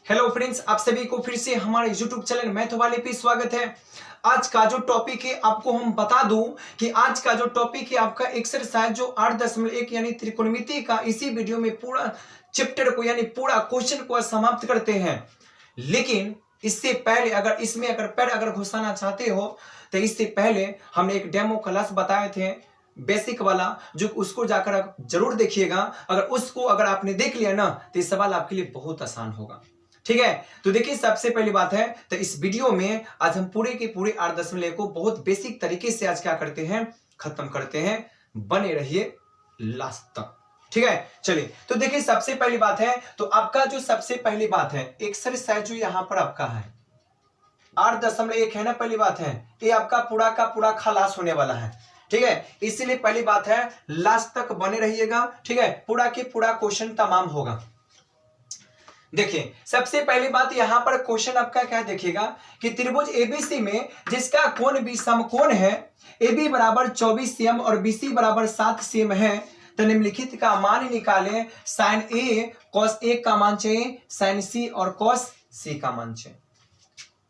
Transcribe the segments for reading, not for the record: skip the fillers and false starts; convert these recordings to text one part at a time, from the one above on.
Hello friends, आप सभी को फिर से हमारे YouTube चैनल मैथ वाले पे स्वागत है। आज का जो टॉपिक है आपको हम बता दूं कि आज का जो टॉपिक है आपका एक्सरसाइज जो 8.1 यानी त्रिकोणमिति का इसी वीडियो में पूरा चैप्टर को यानी पूरा क्वेश्चन को समाप्त करते हैं। लेकिन इससे पहले अगर घुसाना चाहते हो तो इससे पहले हमने एक डेमो क्लास बताए थे बेसिक वाला, जो उसको जाकर आप जरूर देखिएगा। अगर आपने देख लिया ना तो ये सवाल आपके लिए बहुत आसान होगा। ठीक है, तो देखिए सबसे पहली बात है तो इस वीडियो में आज हम पूरे के पूरे 8.1 को बहुत बेसिक तरीके से आज क्या करते हैं, खत्म करते हैं। बने रहिए लास्ट तक। ठीक है, चलिए तो देखिए सबसे पहली बात है तो आपका जो सबसे पहली बात है एक्सरसाइज जो यहां पर आपका है 8.1 है ना। पहली बात है ये आपका पूरा का पूरा खलास होने वाला है। ठीक है, इसीलिए पहली बात है लास्ट तक बने रहिएगा। ठीक है, पूरा के पूरा क्वेश्चन तमाम होगा। देखिए सबसे पहली बात यहां पर क्वेश्चन आपका क्या देखिएगा कि त्रिभुज एबीसी में जिसका कोण भी समकोण है, AB बराबर 24 cm और BC बराबर 7 cm है, तो निम्नलिखित का मान निकालें। साइन A cos A का मान चाहिए, साइन C और cos C का मान चाहिए।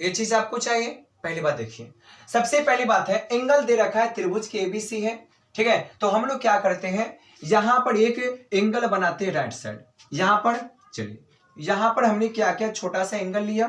ये चीज आपको चाहिए। पहली बात देखिए, सबसे पहली बात है एंगल दे रखा है त्रिभुज के एबीसी है। ठीक है, तो हम लोग क्या करते हैं यहां पर एक एंगल बनाते हैं राइट साइड। यहां पर चलिए, यहां पर हमने क्या किया, छोटा सा एंगल लिया।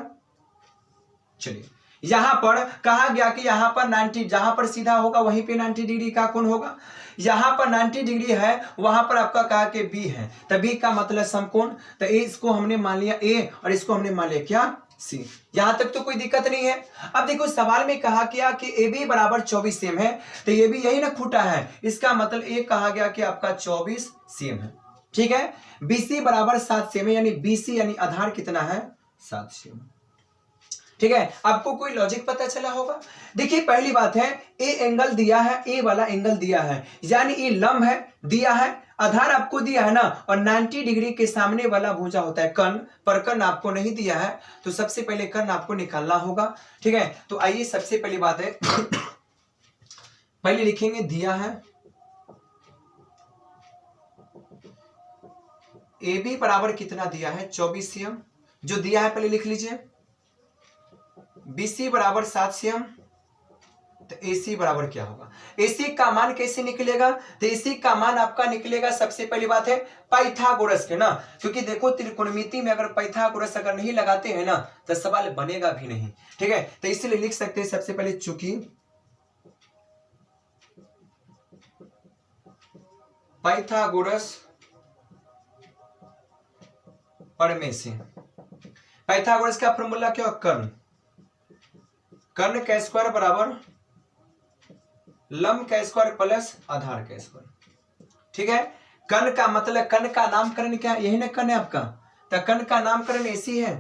चलिए यहां पर कहा गया कि यहां पर 90, जहां पर सीधा होगा वहीं पे 90 डिग्री का कोण होगा। यहां पर 90 डिग्री है, वहां पर आपका कहा कि B है, तो B का मतलब समकोण। तो इसको हमने मान लिया A और इसको हमने मान लिया क्या, C। यहां तक तो कोई दिक्कत नहीं है। अब देखो सवाल में कहा गया कि AB बराबर 24 cm है, तो ये भी यही ना खूटा है, इसका मतलब A कहा गया कि आपका 24 cm है। ठीक है, BC बराबर 7 cm यानी BC यानी आधार कितना है, 7 cm। ठीक है, आपको कोई लॉजिक पता चला होगा। देखिए पहली बात है ए एंगल दिया है, ए वाला एंगल दिया है यानी ये लंब है, दिया है, आधार आपको दिया है ना, और 90 डिग्री के सामने वाला भुजा होता है कर्ण, पर कर्ण आपको नहीं दिया है, तो सबसे पहले कर्ण आपको निकालना होगा। ठीक है, तो आइए सबसे पहली बात है पहले लिखेंगे दिया है AB बराबर कितना दिया है 24 cm, जो दिया है पहले लिख लीजिए। BC बराबर 7 cm, तो AC बराबर क्या होगा, AC का मान कैसे निकलेगा, तो AC का मान आपका निकलेगा सबसे पहली बात है पाइथागोरस के ना, क्योंकि देखो त्रिकोणमिति में अगर पाइथागोरस अगर नहीं लगाते हैं ना तो सवाल बनेगा भी नहीं। ठीक है, तो इसलिए लिख सकते हैं सबसे पहले चूंकि पाइथागोरस प्रमेय से, पाइथागोरस का फॉर्मूला क्या है, कर्ण का स्क्वायर बराबर लंब का स्क्वायर प्लस आधार का स्क्वायर। ठीक है, कर्ण का मतलब कर्ण का नामकरण क्या, यही ना कर्ण है आपका, तो कर्ण का नामकरण AC है,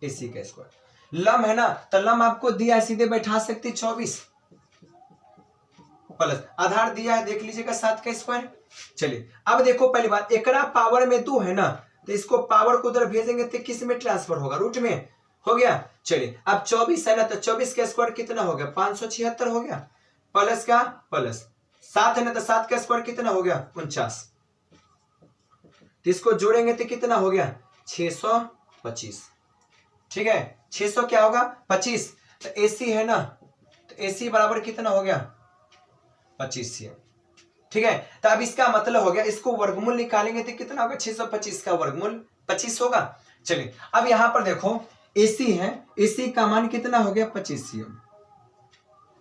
AC का स्क्वायर। लंब है ना, तो लंब आपको दिया है, सीधे बैठा सकते 24 प्लस आधार दिया है, देख लीजिएगा 7 का स्क्वायर। चलिए अब देखो पहली बात, एकरा पावर में 2 है ना, तो इसको पावर को उधर भेजेंगे तो किस में ट्रांसफर होगा, रूट में हो गया। चलिए अब 24 है ना, तो 24 का स्क्वायर कितना हो गया 576 हो गया, प्लस का प्लस 7 है ना, तो 7 का स्क्वायर कितना हो गया 49, तो इसको जोड़ेंगे तो कितना हो गया 625। ठीक है, 600 क्या होगा 25, तो AC है ना, तो AC बराबर कितना हो गया 25 cm। ठीक है, तो अब इसका मतलब हो गया, इसको वर्गमूल निकालेंगे तो कितना होगा 625 का वर्गमूल 25 होगा। चलिए अब यहां पर देखो AC है, AC का मान कितना हो गया 25 cm।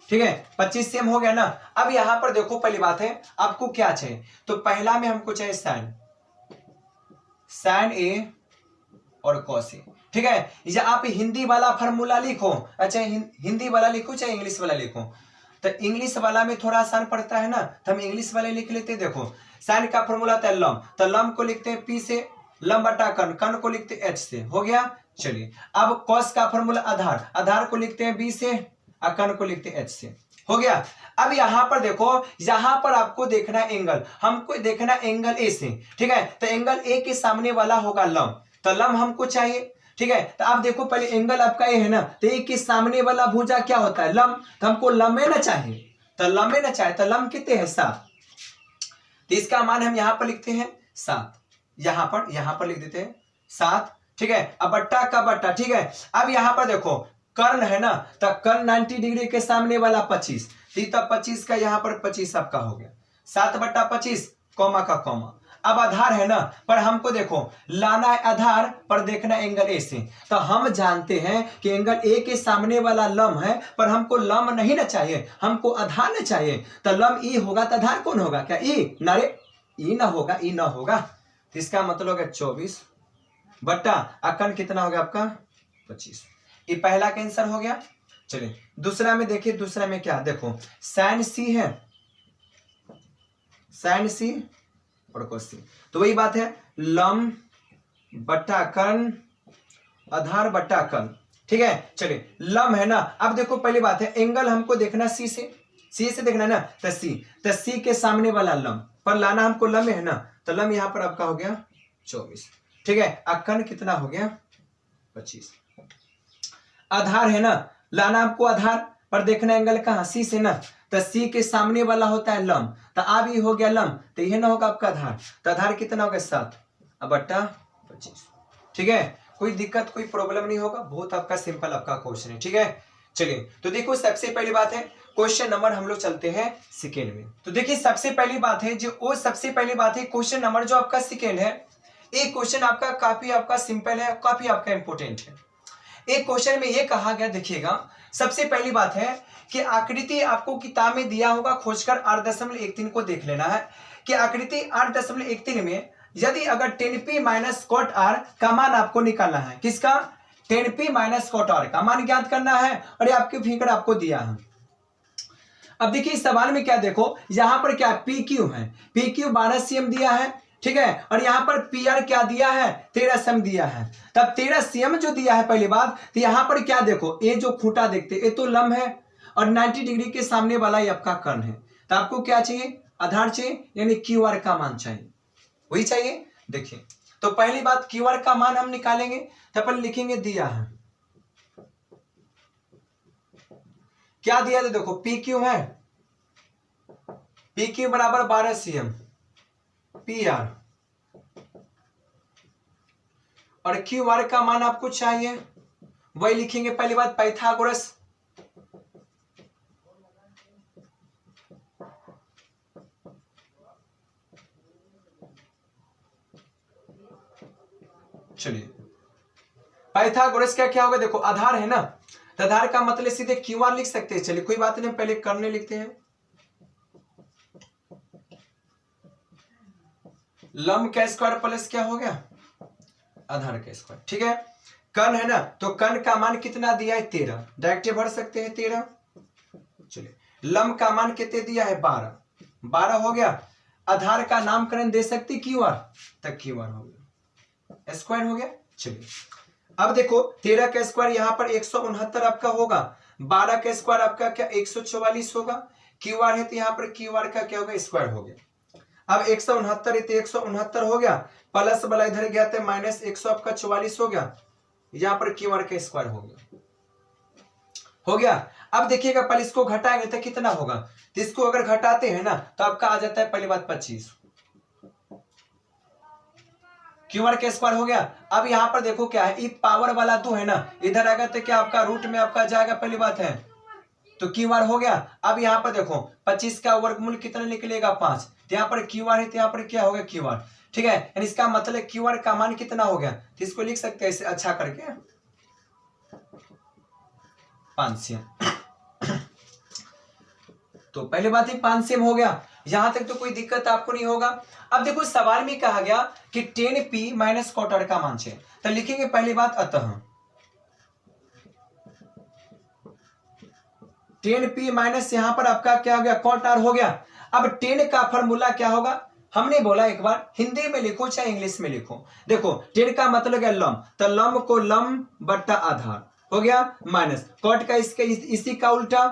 ठीक है, 25 cm हो गया ना। अब यहां पर देखो पहली बात है आपको क्या चाहिए, तो पहला में हमको चाहिए साइन A और cos A। ठीक है, या आप हिंदी वाला फॉर्मूला लिखो, अच्छा हिंदी वाला लिखो चाहे इंग्लिश वाला लिखो, तो इंग्लिश वाला में थोड़ा आसान पड़ता है ना, तो हम इंग्लिश वाले लिख लेते हैं। देखो साइन का फॉर्मूला था लंब, तो लंब को लिखते हैं P से, लंब बटा कर्ण, कर्ण को लिखते हैं H से, हो गया। चलिए अब cos का फॉर्मूला आधार, आधार को लिखते हैं B से और कर्ण को लिखते हैं H से, हो गया। अब यहां पर देखो, यहां पर आपको देखना है एंगल, हमको देखना एंगल A से। ठीक है, तो एंगल A के सामने वाला होगा लंब, तो लंब हमको चाहिए। ठीक है, तो आप देखो पहले एंगल आपका A है ना, तो A के सामने वाला भुजा क्या होता है लंब, तो हमको लंब ना चाहिए, तो लंब ना चाहिए, तो लंब कितने हैं 7, तो इसका मान हम यहां पर लिखते हैं 7, यहां पर लिख देते हैं 7। ठीक है, अब बट्टा का बट्टा, ठीक है। अब यहाँ पर देखो कर्ण है ना, तो कर्ण 90 डिग्री के सामने वाला 25, तब 25 का यहाँ पर 25 आपका हो गया 7/25 कॉमा का कॉमा। अब आधार है ना, पर हमको देखो लाना है आधार पर देखना एंगल ए से, तो हम जानते हैं कि एंगल ए के सामने वाला लंब है, पर हमको लंब नहीं ना चाहिए, हमको आधार ना चाहिए। तो लंब ई होगा तो आधार कौन होगा, क्या ई ना रे, ई ना होगा, ई ना होगा। तो इसका मतलब है 24 बट्टा अकन कितना हो गया आपका 25। ये पहला का आंसर हो गया। चलिए दूसरा में देखिए, दूसरा में क्या देखो साइन सी है, साइन सी और कोस सी, तो वही बात है लंब बट्टा कर्ण आधार बट्टा कर्ण, ठीक है। चलिए लंब है ना, अब देखो पहली बात है एंगल हमको देखना सी से देखना ना, तो सी के सामने वाला लंब पर लाना हमको लंब है ना, तो लंब यहां पर आपका हो गया 24, ठीक है। अकर्ण कितना हो गया 25। आधार है ना, लाना आपको आधार पर देखना एंगल कहां सी से ना, तो सी के सामने वाला होता है लंब, तो अब ये हो गया लंब, तो यह ना होगा आपका आधार, तो आधार कितना होगा 7 बट्टा 25, ठीक है। कोई दिक्कत कोई प्रॉब्लम नहीं होगा, बहुत आपका सिंपल आपका क्वेश्चन है, ठीक है। चलिए तो देखो सबसे पहली बात है क्वेश्चन नंबर, हम लोग चलते हैं सेकेंड में। तो देखिए सबसे पहली बात है जो वो सबसे पहली बात है क्वेश्चन नंबर जो आपका सेकेंड है, एक क्वेश्चन आपका काफी आपका सिंपल है, काफी आपका इंपोर्टेंट है। एक क्वेश्चन में ये कहा गया, देखिएगा सबसे पहली बात है कि आकृति आपको किताब में दिया होगा, खोजकर 8.13 को देख लेना है कि आकृति 8.13 में यदि अगर 10p माइनस कॉट आर का मान आपको निकालना है, किसका 10p माइनस कॉट आर का मान ज्ञात करना है, और ये आपके फिगर आपको दिया है। अब देखिए इस सवाल में क्या देखो, यहां पर क्या पी क्यू है, पी क्यू 12 cm दिया है, ठीक है, और यहां पर पी आर क्या दिया है 13 cm दिया है। तब 13 cm जो दिया है पहली बात, तो यहां पर क्या देखो ये जो खूंटा देखते ये तो लंब है, और 90 डिग्री के सामने वाला ये आपका कर्ण है, तो आपको क्या चाहिए आधार चाहिए, यानी क्यू आर का मान चाहिए, वही चाहिए। देखिए तो पहली बात क्यू आर का मान हम निकालेंगे, तो अपन लिखेंगे दिया है क्या दिया था, देखो पी क्यू है, पी क्यू बराबर 12 cm पी आर, और क्यू आर का मान आपको चाहिए, वही लिखेंगे पहली बात पाइथागोरस, चलिए पाइथागोरस का क्या होगा, देखो आधार है ना, तो आधार का मतलब सीधे क्यू आर लिख सकते हैं। चलिए कोई बात नहीं, पहले करने लिखते हैं, लंब का स्क्वायर प्लस क्या हो गया आधार का स्क्वायर, ठीक है। कर्ण है ना, तो कर्ण का मान कितना दिया है 13, डायरेक्ट भर सकते हैं 13। चलिए लंब का मान कितने दिया है 12 हो गया, आधार का नामकरण दे सकते क्यू आर, तक क्यू आर हो गया, स्क्वायर हो गया। चलिए अब देखो 13 का स्क्वायर यहाँ पर 169 आपका होगा, 12 का स्क्वायर आपका क्या 144 होगा, क्यू आर है तो यहाँ पर क्यू आर का क्या होगा स्क्वायर हो गया। अब 169 है तो 169 हो गया, प्लस वाला इधर गया तो माइनस 144 हो गया, यहाँ पर क्यू आर का स्क्वायर हो गया। अब देखिएगा पहले इसको घटाएंगे तो कितना होगा, तो इसको अगर घटाते हैं ना तो आपका आ जाता है पहली बात 25, क्यू आर का स्क्वायर हो गया। अब यहाँ पर देखो क्या है, पावर वाला 2 है ना, इधर आएगा तो क्या आपका रूट में आपका जाएगा, पहली बात है तो क्यू आर हो गया। अब यहाँ पर देखो 25 का वर्गमूल कितना निकलेगा 5, तो यहाँ पर क्यू आर है तो यहाँ पर क्या होगा क्यू आर, ठीक है। यानी इसका मतलब क्यू आर का मान कितना हो गया, तो इसको लिख सकते हैं इसे अच्छा करके 5 cm। तो पहले बात है 5 cm हो गया, यहां तक तो कोई दिक्कत आपको नहीं होगा। अब देखो सवाल में कहा गया कि 10p माइनस कॉट आर का मान चाहिए, तो लिखेंगे पहली बात अतः 10p माइनस यहां पर आपका क्या हो गया कॉट आर हो गया। अब 10 का फॉर्मूला क्या होगा, हमने बोला एक बार हिंदी में लिखो चाहे इंग्लिश में लिखो, देखो 10 का मतलब है लंब, तो लंब को लंब बट्टा आधार हो गया, माइनस कॉट का इसके इसी का उल्टा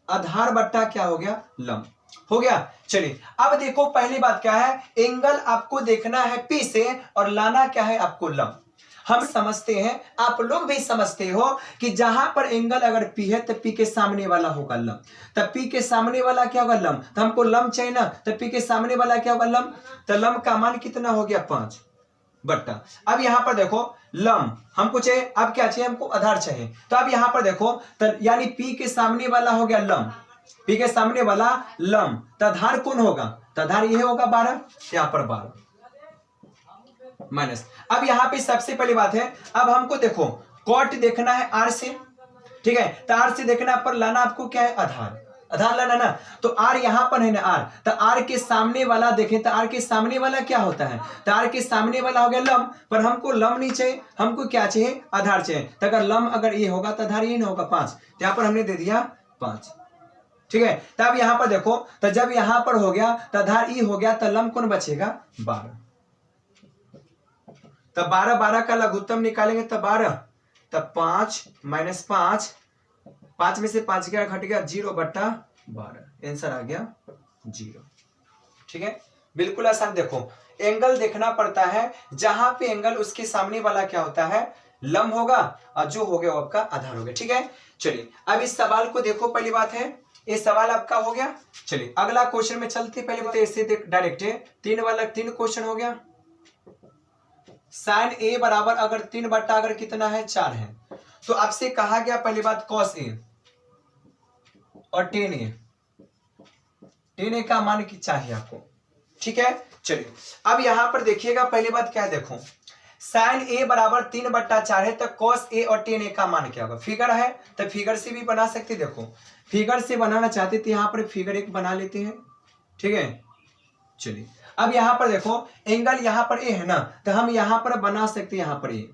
आधार बट्टा क्या हो गया लंब हो गया। चलिए अब देखो पहली बात क्या है, एंगल आपको देखना है पी से और लाना क्या है आपको लंब। हम समझते हैं, आप लोग भी समझते हो कि जहां पर एंगल अगर पी है तो पी के सामने वाला होगा लंब, तब पी के सामने वाला क्या होगा लंब, तो हमको लंब चाहिए ना, तो पी के सामने वाला क्या होगा लंब, तो लंब का मान कितना हो गया 5, बट्टा। अब यहाँ पर देखो लम हमको चाहिए, अब क्या चाहिए हमको आधार चाहिए। तो अब यहाँ पर देखो तो यानी पी के सामने वाला हो गया लम, पी के सामने वाला लम, तो आधार कौन होगा, तो आधार ये होगा 12, यहाँ पर 12 माइनस। अब यहाँ पे सबसे पहली बात है, अब हमको देखो कॉट देखना है आर से, ठीक है, तो आर से देखना पर लाना आपको क्या है आधार, आधार लाना ना। तो आर यहां पर है ना आर, तो आर के सामने वाला देखें तो आर के सामने वाला क्या होता है, तो आर के सामने वाला हो गया लम, पर हमको लम नहीं चाहिए, हमको क्या चाहिए आधार चाहिए। तो अगर लम अगर ये होगा तो आधार ये नहीं होगा 5, तो यहां पर हमने दे दिया 5, ठीक है। तो अब यहां पर देखो तो जब यहां पर हो गया तो आधार ई हो गया, तो लम कौन बचेगा 12, तो 12 12 का लघुत्तम निकालेंगे तो 12, तो 5 माइनस 5, 5 में से 5 क्या घट गया 0/12, आंसर आ गया 0, ठीक है। बिल्कुल आसान। देखो एंगल देखना पड़ता है, जहां पे एंगल उसके सामने वाला क्या होता है लम होगा, और जो हो गया वो आपका आधार हो गया, ठीक है। चलिए अब इस सवाल को देखो, पहली बात है ये सवाल आपका हो गया। चलिए अगला क्वेश्चन में चलते, पहले बात ऐसे डायरेक्ट है 3 वाला 3 क्वेश्चन हो गया। साइन ए बराबर अगर 3 बट्टा अगर कितना है 4 है, तो आपसे कहा गया पहली बात कॉस ए और टेन ए का मान की चाहिए आपको, ठीक है। चलिए अब यहां पर देखिएगा पहली बात क्या है, देखो साइन ए बराबर 3/4 है, तो कॉस ए और टेन ए का मान क्या होगा, फिगर है तो फिगर से भी बना सकते, देखो फिगर से बनाना चाहते थे यहां पर फिगर एक बना लेते हैं, ठीक है। चलिए अब यहां पर देखो एंगल यहां पर ए है ना, तो हम यहां पर बना सकते हैं, यहां पर ए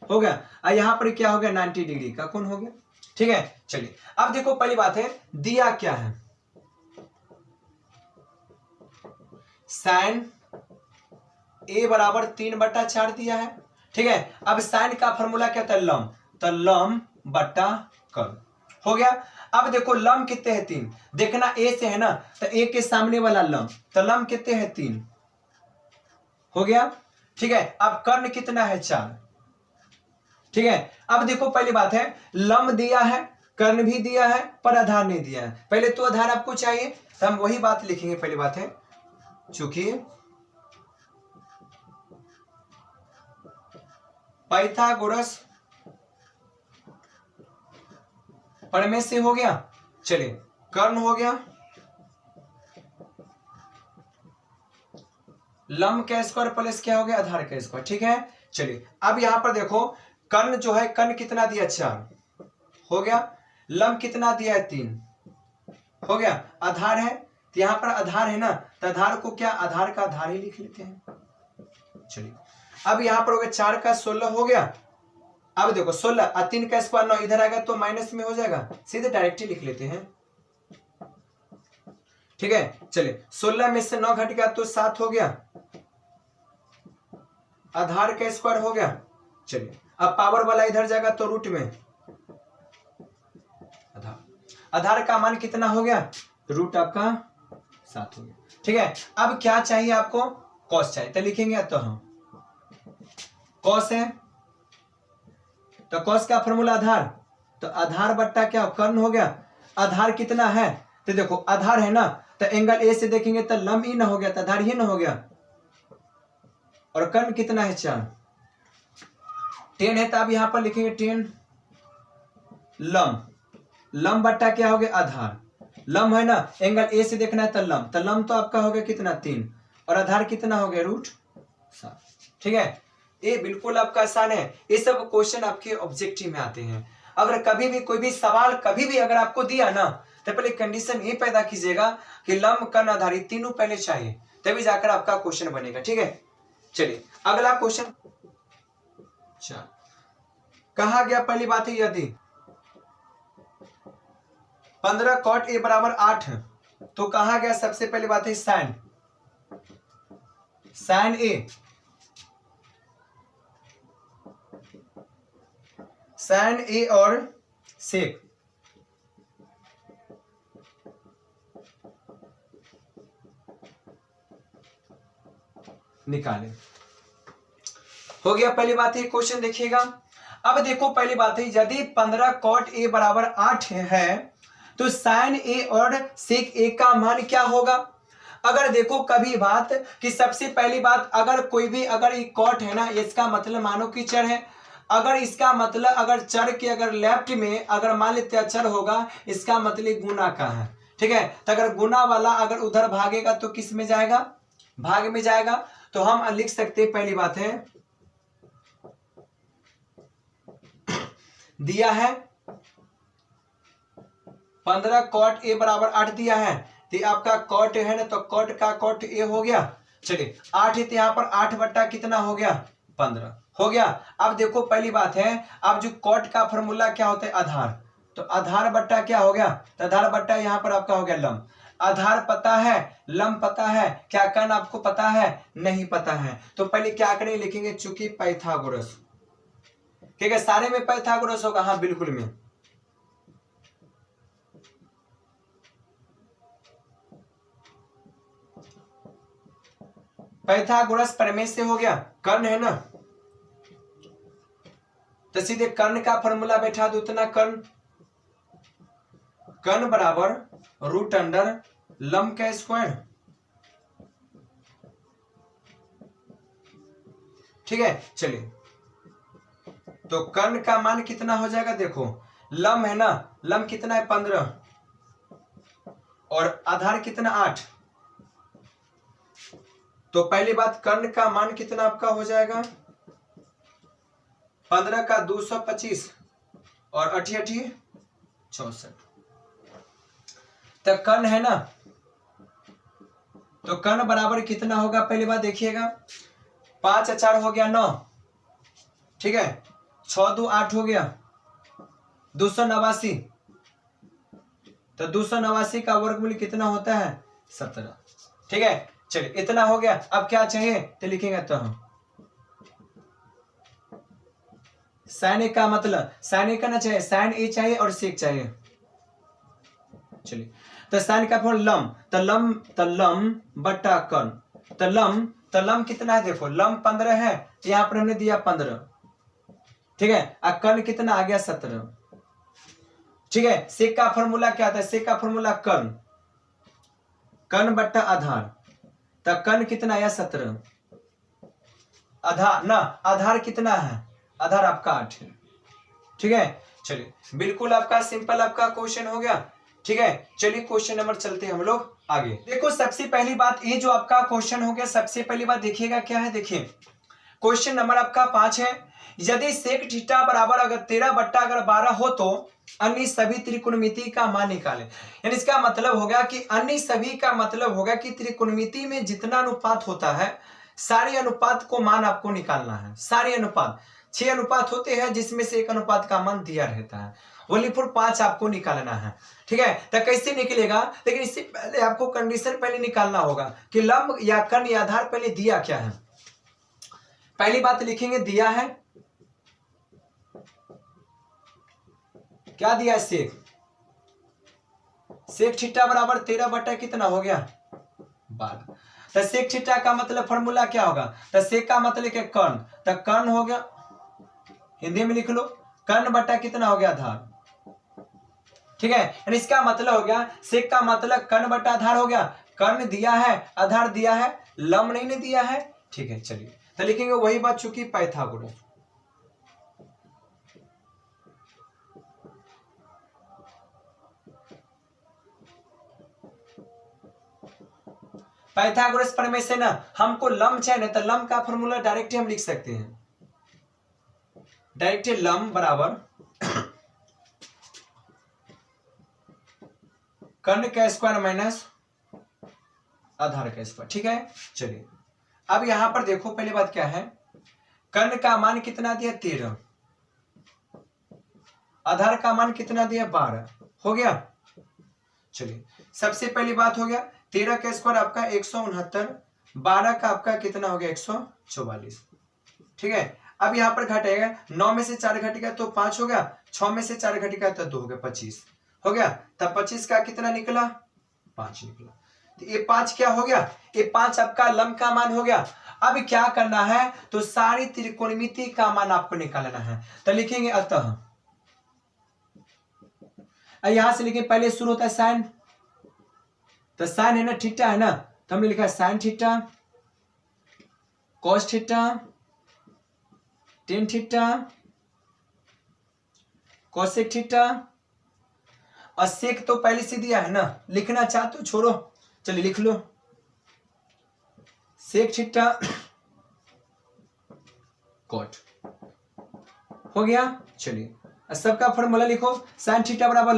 हो गया, और यहां पर क्या हो गया 90 डिग्री का कोण हो गया, ठीक है। चलिए अब देखो पहली बात है दिया क्या है, साइन ए बराबर 3/4 दिया है, ठीक है। अब साइन का फॉर्मूला क्या था लम, तो लम बट्टा कर्ल हो गया। अब देखो लम कितने हैं 3, देखना ए से है ना, तो ए के सामने वाला लम, तो लम कितने हैं 3 हो गया, ठीक है। अब कर्ण कितना है 4, ठीक है। अब देखो पहली बात है लम दिया है, कर्ण भी दिया है, पर आधार नहीं दिया है। पहले तो आधार आपको चाहिए, तो हम वही बात लिखेंगे। पहली बात है चूंकि पाइथागोरस प्रमेय से हो गया, चलिए कर्ण हो गया, लम का स्क्वायर प्लस क्या हो गया आधार का स्क्वायर, ठीक है। चलिए अब यहां पर देखो कर्ण जो है, कर्ण कितना दिया 4 हो गया, लम कितना दिया है 3 हो गया, आधार है तो यहां पर आधार है ना, तो आधार को क्या आधार का आधार ही लिख लेते हैं। चलिए अब यहां पर हो गया 4 का 16 हो गया। अब देखो 16 और 3 का स्क्वायर 9 इधर आएगा तो माइनस में हो जाएगा, सीधे डायरेक्ट ही लिख लेते हैं, ठीक है। चलिए 16 में से 9 घट गया तो 7 हो गया, आधार का स्क्वायर हो गया। चलिए अब पावर वाला इधर जाएगा तो रूट में आधार, आधार का मान कितना हो गया रूट आपका 7 हो गया, ठीक है। अब क्या चाहिए आपको कॉस चाहिए, तो लिखेंगे तो हम कॉस है, तो कॉस का फॉर्मूला आधार, तो आधार बट्टा क्या कर्ण हो गया, आधार कितना है, तो देखो आधार है ना, तो एंगल ए से देखेंगे तो लम ही ना हो गया, तो आधार ही ना हो गया, और कर्ण कितना है 4 10 है, तो अब यहां पर लिखेंगे 10 लम, लम बट्टा क्या हो गया आधार, लम है ना एंगल ए से देखना है तो लम तो आपका हो गया कितना 3, और आधार कितना हो गया √7, ठीक है। ये बिल्कुल आपका आसान है, ये सब क्वेश्चन आपके ऑब्जेक्टिव में आते हैं। अगर कभी भी कोई भी सवाल कभी भी अगर आपको दिया ना, तो पहले कंडीशन ये पैदा कीजिएगा कि लम कर्ण आधारित तीनों पहले चाहिए, तभी जाकर आपका क्वेश्चन बनेगा, ठीक है। चलिए अगला क्वेश्चन कहा गया, पहली बात है यदि 15 cot a बराबर 8 तो कहा गया सबसे पहली बात है साइन ए और सेक निकाले, हो गया पहली बात है क्वेश्चन देखिएगा। अब देखो पहली बात है यदि 15 cot a बराबर 8 है तो साइन ए और सेक ए का मान क्या होगा। अगर देखो कभी बात कि सबसे पहली बात, अगर कोई भी अगर ये कॉट है ना, इसका मतलब मानो कि चर है। अगर इसका मतलब अगर चर के अगर लेफ्ट में अगर मान लेते हैं चर होगा, इसका मतलब गुना का है। ठीक है, तो अगर गुना वाला अगर उधर भागेगा तो किस में जाएगा, भाग में जाएगा। तो हम लिख सकते हैं, पहली बात है दिया है 15 कॉट ए बराबर 8 दिया है, तो आपका कॉट है ना, तो कॉट का कॉट ए हो गया। चलिए 8 है तो यहाँ पर 8 बट्टा कितना हो गया, 15 हो गया। अब देखो पहली बात है, अब जो कॉट का फॉर्मूला क्या होता है, आधार। तो आधार बट्टा क्या हो गया, तो आधार बट्टा यहाँ पर आपका हो गया लंब। आधार पता है, लंब पता है, क्या कर्ण आपको पता है, नहीं पता है। तो पहले क्या करें, लिखेंगे चूंकि पाइथागोरस। ठीक है, सारे में पाइथागोरस होगा, हाँ बिल्कुल में। पाइथागोरस प्रमेय से हो गया, कर्ण है ना, तो सीधे कर्ण का फॉर्मूला बैठा दो, उतना कर्ण, कर्ण बराबर रूट अंडर लंब का स्क्वायर। ठीक है, चलिए तो कर्ण का मान कितना हो जाएगा, देखो लंब है ना, लंब कितना है 15 और आधार कितना 8। तो पहली बात कर्ण का मान कितना आपका हो जाएगा, 15 का 225 और 8 64। तो कर्ण है ना, तो कर्ण बराबर कितना होगा, पहली बात देखिएगा 5 और 4 हो गया 9। ठीक है, 6 2 8 हो गया 289। तो 289 का वर्गमूल कितना होता है, 17। ठीक है, चलिए इतना हो गया। अब क्या चाहिए, तो लिखेंगे तो हम साइन ए का मतलब, साइन ए का ना चाहिए, साइन ए चाहिए और सेक चाहिए। चलिए तो साइन का फॉर्म लंब, तो लंब बट्टा कर्ण। तो लंब कितना है, देखो लंब 15 है, तो यहां पर हमने दिया 15। ठीक है, और कर्ण कितना आ गया 17। ठीक है, सेक का फॉर्मूला क्या आता है, सेक का फॉर्मूला कर्ण, कर्ण बट्टा आधार। तो कर्ण कितना आया 17, आधार ना, आधार कितना है, आधार आपका 8 है। ठीक है, चलिए बिल्कुल आपका सिंपल आपका क्वेश्चन हो गया। ठीक है, चलिए क्वेश्चन नंबर चलते हैं हम लोग आगे। देखो सबसे पहली बात, ये जो आपका क्वेश्चन हो गया, सबसे पहली बात देखिएगा क्या है, देखिए क्वेश्चन नंबर आपका 5 है। यदि सेक थीटा बराबर अगर 13 बट्टा अगर 12 हो तो अन्य सभी त्रिकोणमिति का मान निकालें। यानी इसका मतलब होगा कि अन्य सभी का मतलब होगा कि त्रिकोणमिति में जितना अनुपात होता है, सारे अनुपात को मान आपको निकालना है। सारे अनुपात 6 अनुपात होते हैं, जिसमें से एक अनुपात का मान दिया रहता है, ओनली फॉर 5 आपको निकालना है। ठीक है, तो कैसे निकलेगा, लेकिन इससे पहले आपको कंडीशन पहले निकालना होगा कि लंब या कर्ण या आधार पहले दिया क्या है। पहली बात लिखेंगे दिया है, क्या दिया है, सेक थीटा बराबर 13 बट्टा कितना हो गया 12। तो सेक थीटा का मतलब फॉर्मूला क्या होगा, तो सेक का मतलब क्या, कर्ण। तो कर्ण हो गया, हिंदी में लिख लो, कर्ण बट्टा कितना हो गया आधार। ठीक है, यानी इसका मतलब हो गया, सेक का मतलब कर्ण बट्टा आधार हो गया। कर्ण दिया है, आधार दिया है, लंब नहीं दिया है। ठीक है, चलिए तो लिखेंगे वही बात, चूंकि पाइथागोरस। पाइथागोरस प्रमेय से ना हमको लंब चाहिए, तो लंब का फॉर्मूला डायरेक्ट हम लिख सकते हैं, डायरेक्ट लंब बराबर कर्ण का स्क्वायर माइनस आधार का स्क्वायर। ठीक है, चलिए अब यहां पर देखो पहली बात क्या है, कर्ण का मान कितना दिया 13, आधार का मान कितना दिया 12, हो गया। चलिए सबसे पहली बात हो गया, 13 का स्क्वायर आपका 169, 12 का आपका कितना हो गया 144। ठीक है, अब यहां पर घटेगा, 9 में से 4 घटेगा तो 5 हो गया, 6 में से 4 घटेगा तो 2 हो गया, 25 हो गया। तब 25 का कितना निकला, 5 निकला। तो ये 5 क्या हो गया, ये 5 आपका लंब का मान हो गया। अब क्या करना है, तो सारी त्रिकोणमिति का मान आपको निकालना है। तो लिखेंगे अतः, यहां से लिखें, पहले शुरू होता है साइन, तो साइन है ना थीटा है ना, तो हमने लिखा है sine theta, cos theta, tan theta, cosec theta. और सेक तो पहले से दिया है ना, लिखना चाह तो छोड़ो, चलिए लिख लो सेक थीटा कॉट, हो गया। चलिए सबका फॉर्मूला लिखो, साइन थीटा बराबर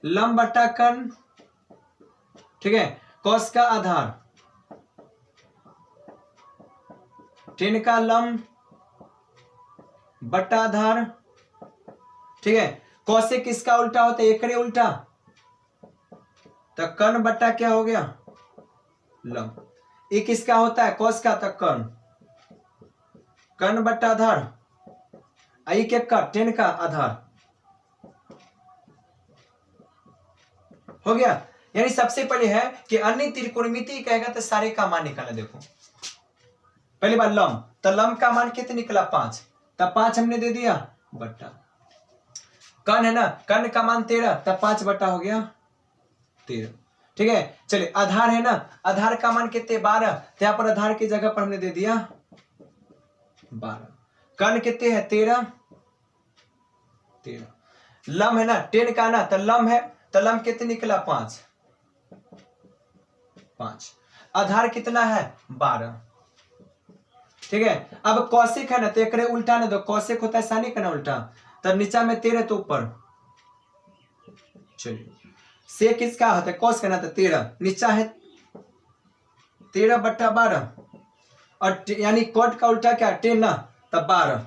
लंब बट्टा कर्ण, ठीक है, कॉस का आधार, टेन का लंब बट्टा आधार, ठीक है। कॉसेक किसका उल्टा होता है, एकड़े उल्टा, तो कर्ण बट्टा क्या हो गया लंब। ये किसका होता है कॉस का, तो कर्ण, कर्ण बट्टा आधार, आई के का टेन का आधार, हो गया। यानी सबसे पहले है कि अन्य त्रिकोणमिति कहेगा तो सारे का मान निकालना। देखो पहली बार लंब, तो लंब का मान कितने निकला 5, तब 5 हमने दे दिया बट्टा, कर्ण है ना, कर्ण का मान 13, तब 5 बट्टा हो गया 13, ठीक है। चलिए आधार है ना, आधार का मान कितने 12, तो यहां पर आधार की जगह पर हमने दे दिया 12। कर्ण कितने है 13, लंब है ना 10 का ना, तो लंब है, तो लंब कितने निकला 5, आधार कितना है 12, ठीक है। अब कौशिक है ना, तो एकरे उल्टा ना, तो कौशिक होता है सानी का ना उल्टा, तब नीचा में 13 तो ऊपर। चलिए से किसका होता है कौश का ना, तो 13 नीचा है 13 बट्टा 12, और यानी कॉट का उल्टा क्या 10 ना, तब 12,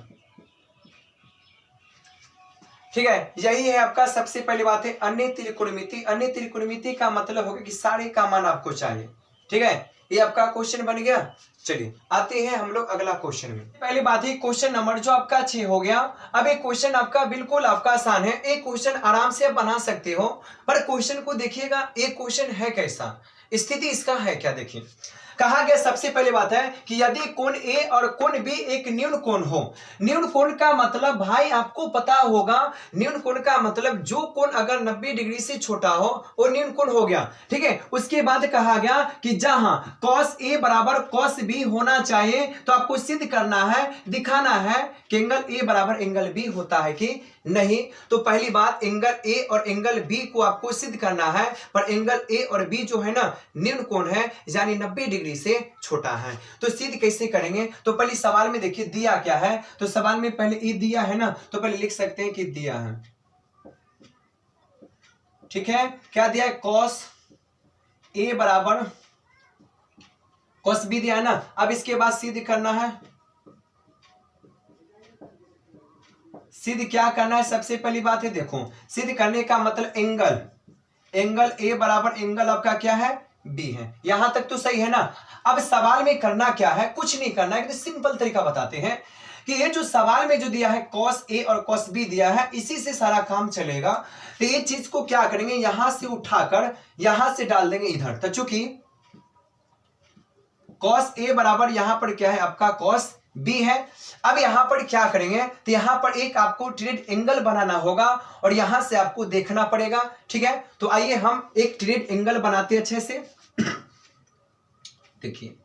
ठीक है। यही है आपका सबसे पहली बात है अन्य त्रिकोणमिति। अन्य त्रिकोणमिति का मतलब होगा कि सारे का मान आपको चाहिए, ठीक है। ये आपका क्वेश्चन बन गया। चलिए आते हैं हम लोग अगला क्वेश्चन में। पहली बात है क्वेश्चन नंबर जो आपका 6 हो गया। अब एक क्वेश्चन आपका बिल्कुल आपका आसान है, एक क्वेश्चन आराम से आप बना सकते हो, पर क्वेश्चन को देखिएगा एक क्वेश्चन है कैसा, स्थिति इसका है क्या। देखिए कहा गया सबसे पहले बात है कि यदि कोण ए और कोण बी एक न्यून कोण हो। न्यून कोण का मतलब भाई आपको पता होगा, न्यून कोण का मतलब जो कोण अगर 90 डिग्री से छोटा हो वो न्यून कोण हो गया, ठीक है। उसके बाद कहा गया कि जहां cos ए बराबर cos बी होना चाहिए, तो आपको सिद्ध करना है, दिखाना है कि एंगल ए बराबर एंगल बी होता है कि नहीं। तो पहली बात एंगल ए और एंगल बी को आपको सिद्ध करना है, पर एंगल ए और बी जो है ना न्यून कोण है, यानी 90 डिग्री से छोटा है। तो सिद्ध कैसे करेंगे, तो पहले सवाल में देखिए दिया क्या है, तो सवाल में पहले ए दिया है ना, तो पहले लिख सकते हैं कि दिया है, ठीक है। क्या दिया है cos ए बराबर cos बी दिया है ना। अब इसके बाद सिद्ध करना है, सिद्ध क्या करना है, सबसे पहली बात है देखो सिद्ध करने का मतलब एंगल ए बराबर एंगल आपका क्या है बी है। यहां तक तो सही है ना। अब सवाल में करना क्या है, कुछ नहीं करना है, सिंपल तरीका बताते हैं कि ये जो सवाल में जो दिया है cos ए और cos बी दिया है, इसी से सारा काम चलेगा। तो ये चीज को क्या करेंगे, यहां से उठाकर यहां से डाल देंगे इधर। तो चूंकि cos ए बराबर यहां पर क्या है आपका cos बी है। अब यहां पर क्या करेंगे, तो यहां पर एक आपको ट्रेड एंगल बनाना होगा और यहां से आपको देखना पड़ेगा, ठीक है। तो आइए हम एक ट्रेड एंगल बनाते हैं अच्छे से। देखिए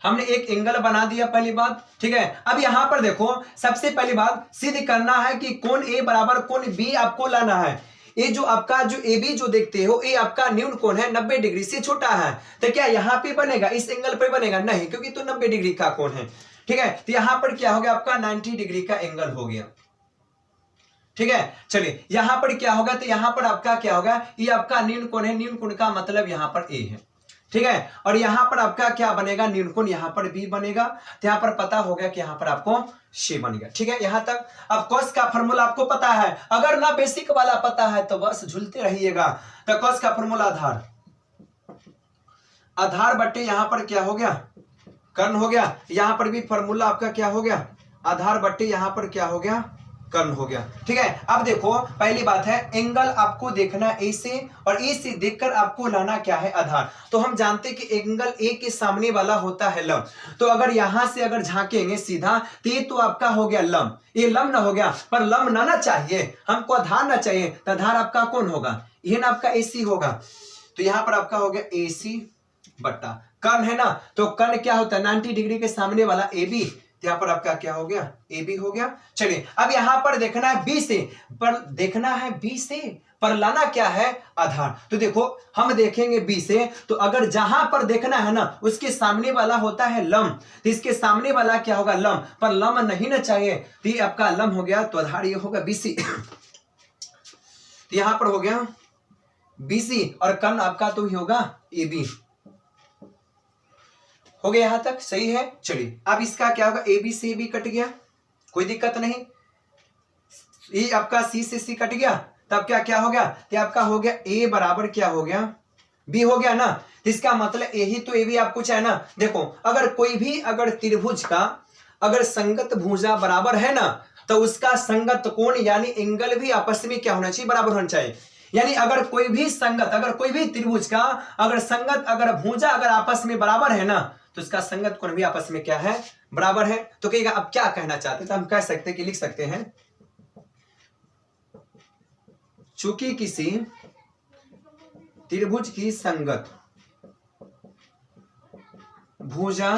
हमने एक एंगल बना दिया पहली बात, ठीक है। अब यहां पर देखो सबसे पहली बात सिद्ध करना है कि कोण ए बराबर कोण बी आपको लाना है। ये जो आपका जो ए बी जो देखते हो ये आपका न्यून कोण है, 90 डिग्री से छोटा है। तो क्या यहां पे बनेगा, इस एंगल पे बनेगा, नहीं, क्योंकि तो 90 डिग्री का कोण है, ठीक है। तो यहां पर क्या हो गया आपका 90 डिग्री का एंगल हो गया, ठीक है। चलिए यहां पर क्या होगा, तो यहां पर आपका क्या होगा, ये आपका न्यून कोण है, न्यून कोण का मतलब यहां पर ए है, ठीक है। और यहां पर आपका क्या बनेगा, न्यून कोण यहां पर बी बनेगा। तो यहां पर पता हो गया कि यहां पर आपको सी बन गया, ठीक है। यहां तक अब cos का फॉर्मूला आपको पता है, अगर ना बेसिक वाला पता है तो बस झूलते रहिएगा। तो cos का फॉर्मूला आधार बट्टे यहां पर क्या हो गया कर्ण हो गया। यहां पर भी फॉर्मूला आपका क्या हो गया, आधार बट्टे यहां पर क्या हो गया कर्ण हो गया, ठीक है। अब देखो पहली बात है एंगल आपको देखना ए से, और ए से देखकर आपको लाना क्या है आधार। तो हम जानते कि एंगल ए के सामने वाला होता है लंब। तो अगर यहां से अगर झांकेंगे सीधा तो ये तो आपका हो गया लंब, ये लंब ना हो गया, पर लंब ना चाहिए हमको, आधार ना चाहिए। तो आधार आपका कौन होगा, ये ना आपका एसी होगा। तो यहां पर आपका हो गया AC बट्टा कर्ण है ना, तो कर्ण क्या होता है 90 डिग्री के सामने वाला AB, तो यहां पर आपका क्या हो गया AB हो गया। चलिए अब यहां पर देखना है B से, पर देखना है B से पर लाना क्या है आधार। तो देखो हम देखेंगे B से, तो अगर जहां पर देखना है ना उसके सामने वाला होता है लंब, तो इसके सामने वाला क्या होगा लंब, पर लंब नहीं ना चाहिए, तो ये आपका लंब हो गया, तो आधार ये होगा BC। तो यहां पर हो गया BC और कर्ण आपका तो ही होगा AB। हो गया यहां तक सही है। चलिए अब इसका क्या होगा AB से AB कट गया, कोई दिक्कत नहीं, ये आपका C से C कट गया, तब क्या क्या हो गया, ये आपका हो गया A बराबर क्या हो गया B हो गया ना। इसका मतलब यही तो AB आपको चाहे ना। देखो अगर कोई भी अगर त्रिभुज का अगर संगत भुजा बराबर है ना, तो उसका संगत कोण यानी एंगल भी आपस में क्या होना चाहिए बराबर होना चाहिए। यानी अगर कोई भी संगत अगर कोई भी त्रिभुज का अगर संगत अगर भुजा अगर आपस में बराबर है ना, तो इसका संगत कोण भी आपस में क्या है बराबर है। तो कहेगा अब क्या कहना चाहते हैं, तो हम कह सकते हैं कि लिख सकते हैं चूंकि किसी त्रिभुज की संगत भुजा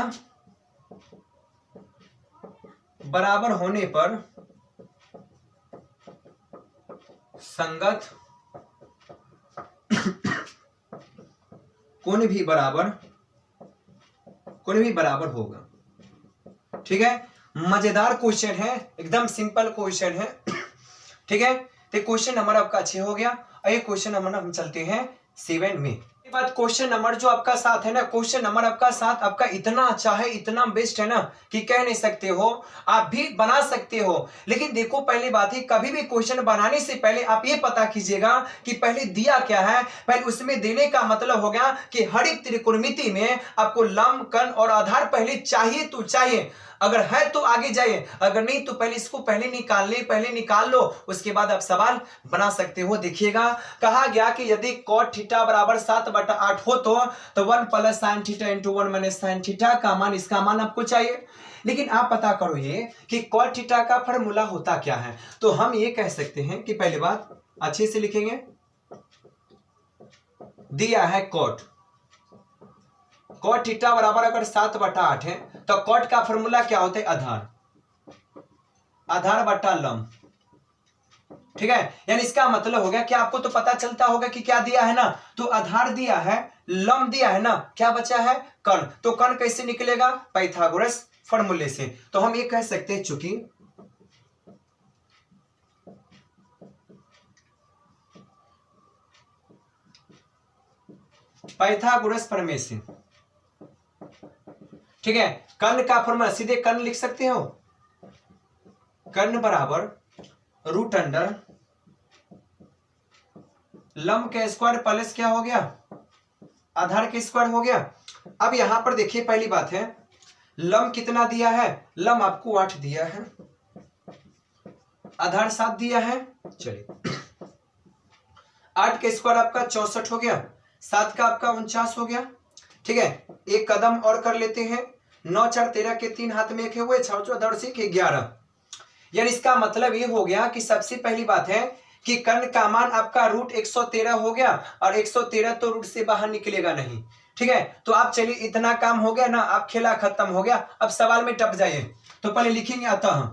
बराबर होने पर संगत कोण भी बराबर होगा। ठीक है, मजेदार क्वेश्चन है, एकदम सिंपल क्वेश्चन है। ठीक है, तो क्वेश्चन नंबर आपका अच्छे हो गया। और ये क्वेश्चन नंबर हम चलते हैं 7 में। बात क्वेश्चन नंबर जो आपका 7 है ना, क्वेश्चन नंबर आपका 7 आपका इतना अच्छा है, इतना बेस्ट है ना कि कह नहीं सकते हो, आप भी बना सकते हो। लेकिन देखो पहली बात है, कभी भी क्वेश्चन बनाने से पहले आप ये पता कीजिएगा कि पहले दिया क्या है। पहले उसमें देने का मतलब हो गया कि हर एक त्रिकोणमिति में आपको लंब कर्ण और आधार पहले चाहिए तो चाहिए, अगर है तो आगे जाइए, अगर नहीं तो पहले इसको पहले निकाल लो, उसके बाद आप सवाल बना सकते हो। देखिएगा कहा गया कि यदि cot थीटा बराबर 7/8 हो तो 1 + sin थीटा × 1 - sin थीटा का मान, इसका मान आपको चाहिए। लेकिन आप पता करो ये कि cot थीटा का फॉर्मूला होता क्या है। तो हम ये कह सकते हैं कि पहली बात अच्छे से लिखेंगे, दिया है cot थीटा बराबर अगर 7/8 है तो cot का फॉर्मूला क्या होता है आधार बटा लंब। ठीक है, यानी इसका मतलब हो गया कि आपको तो पता चलता होगा कि क्या दिया है ना, तो आधार दिया है, लंब दिया है ना, क्या बचा है कर्ण। तो कर्ण कैसे निकलेगा पाइथागोरस फॉर्मूले से। तो हम ये कह सकते हैं चूंकि पाइथागोरस प्रमेय से, ठीक है, कर्ण का फॉर्मूला सीधे कर्ण लिख सकते हो, कर्ण बराबर √अंडर लंब के स्क्वायर प्लस क्या हो गया आधार के स्क्वायर हो गया। अब यहां पर देखिए पहली बात है, लंब कितना दिया है, लंब आपको 8 दिया है, आधार 7 दिया है। चलिए 8 के स्क्वायर आपका 64 हो गया, 7 का आपका 49 हो गया। ठीक है, एक कदम और कर लेते हैं, 9 4 13 के 3 हाथ में एक हुए, 6 14 से 11। यानी इसका मतलब ये हो गया कि सबसे पहली बात है कि कर्ण का मान आपका √113 हो गया, और 113 तो रूट से बाहर निकलेगा नहीं। ठीक है, तो आप चलिए इतना काम हो गया ना, आप खेला खत्म हो गया। अब सवाल में टप जाइए, तो पहले लिखेंगे अतः,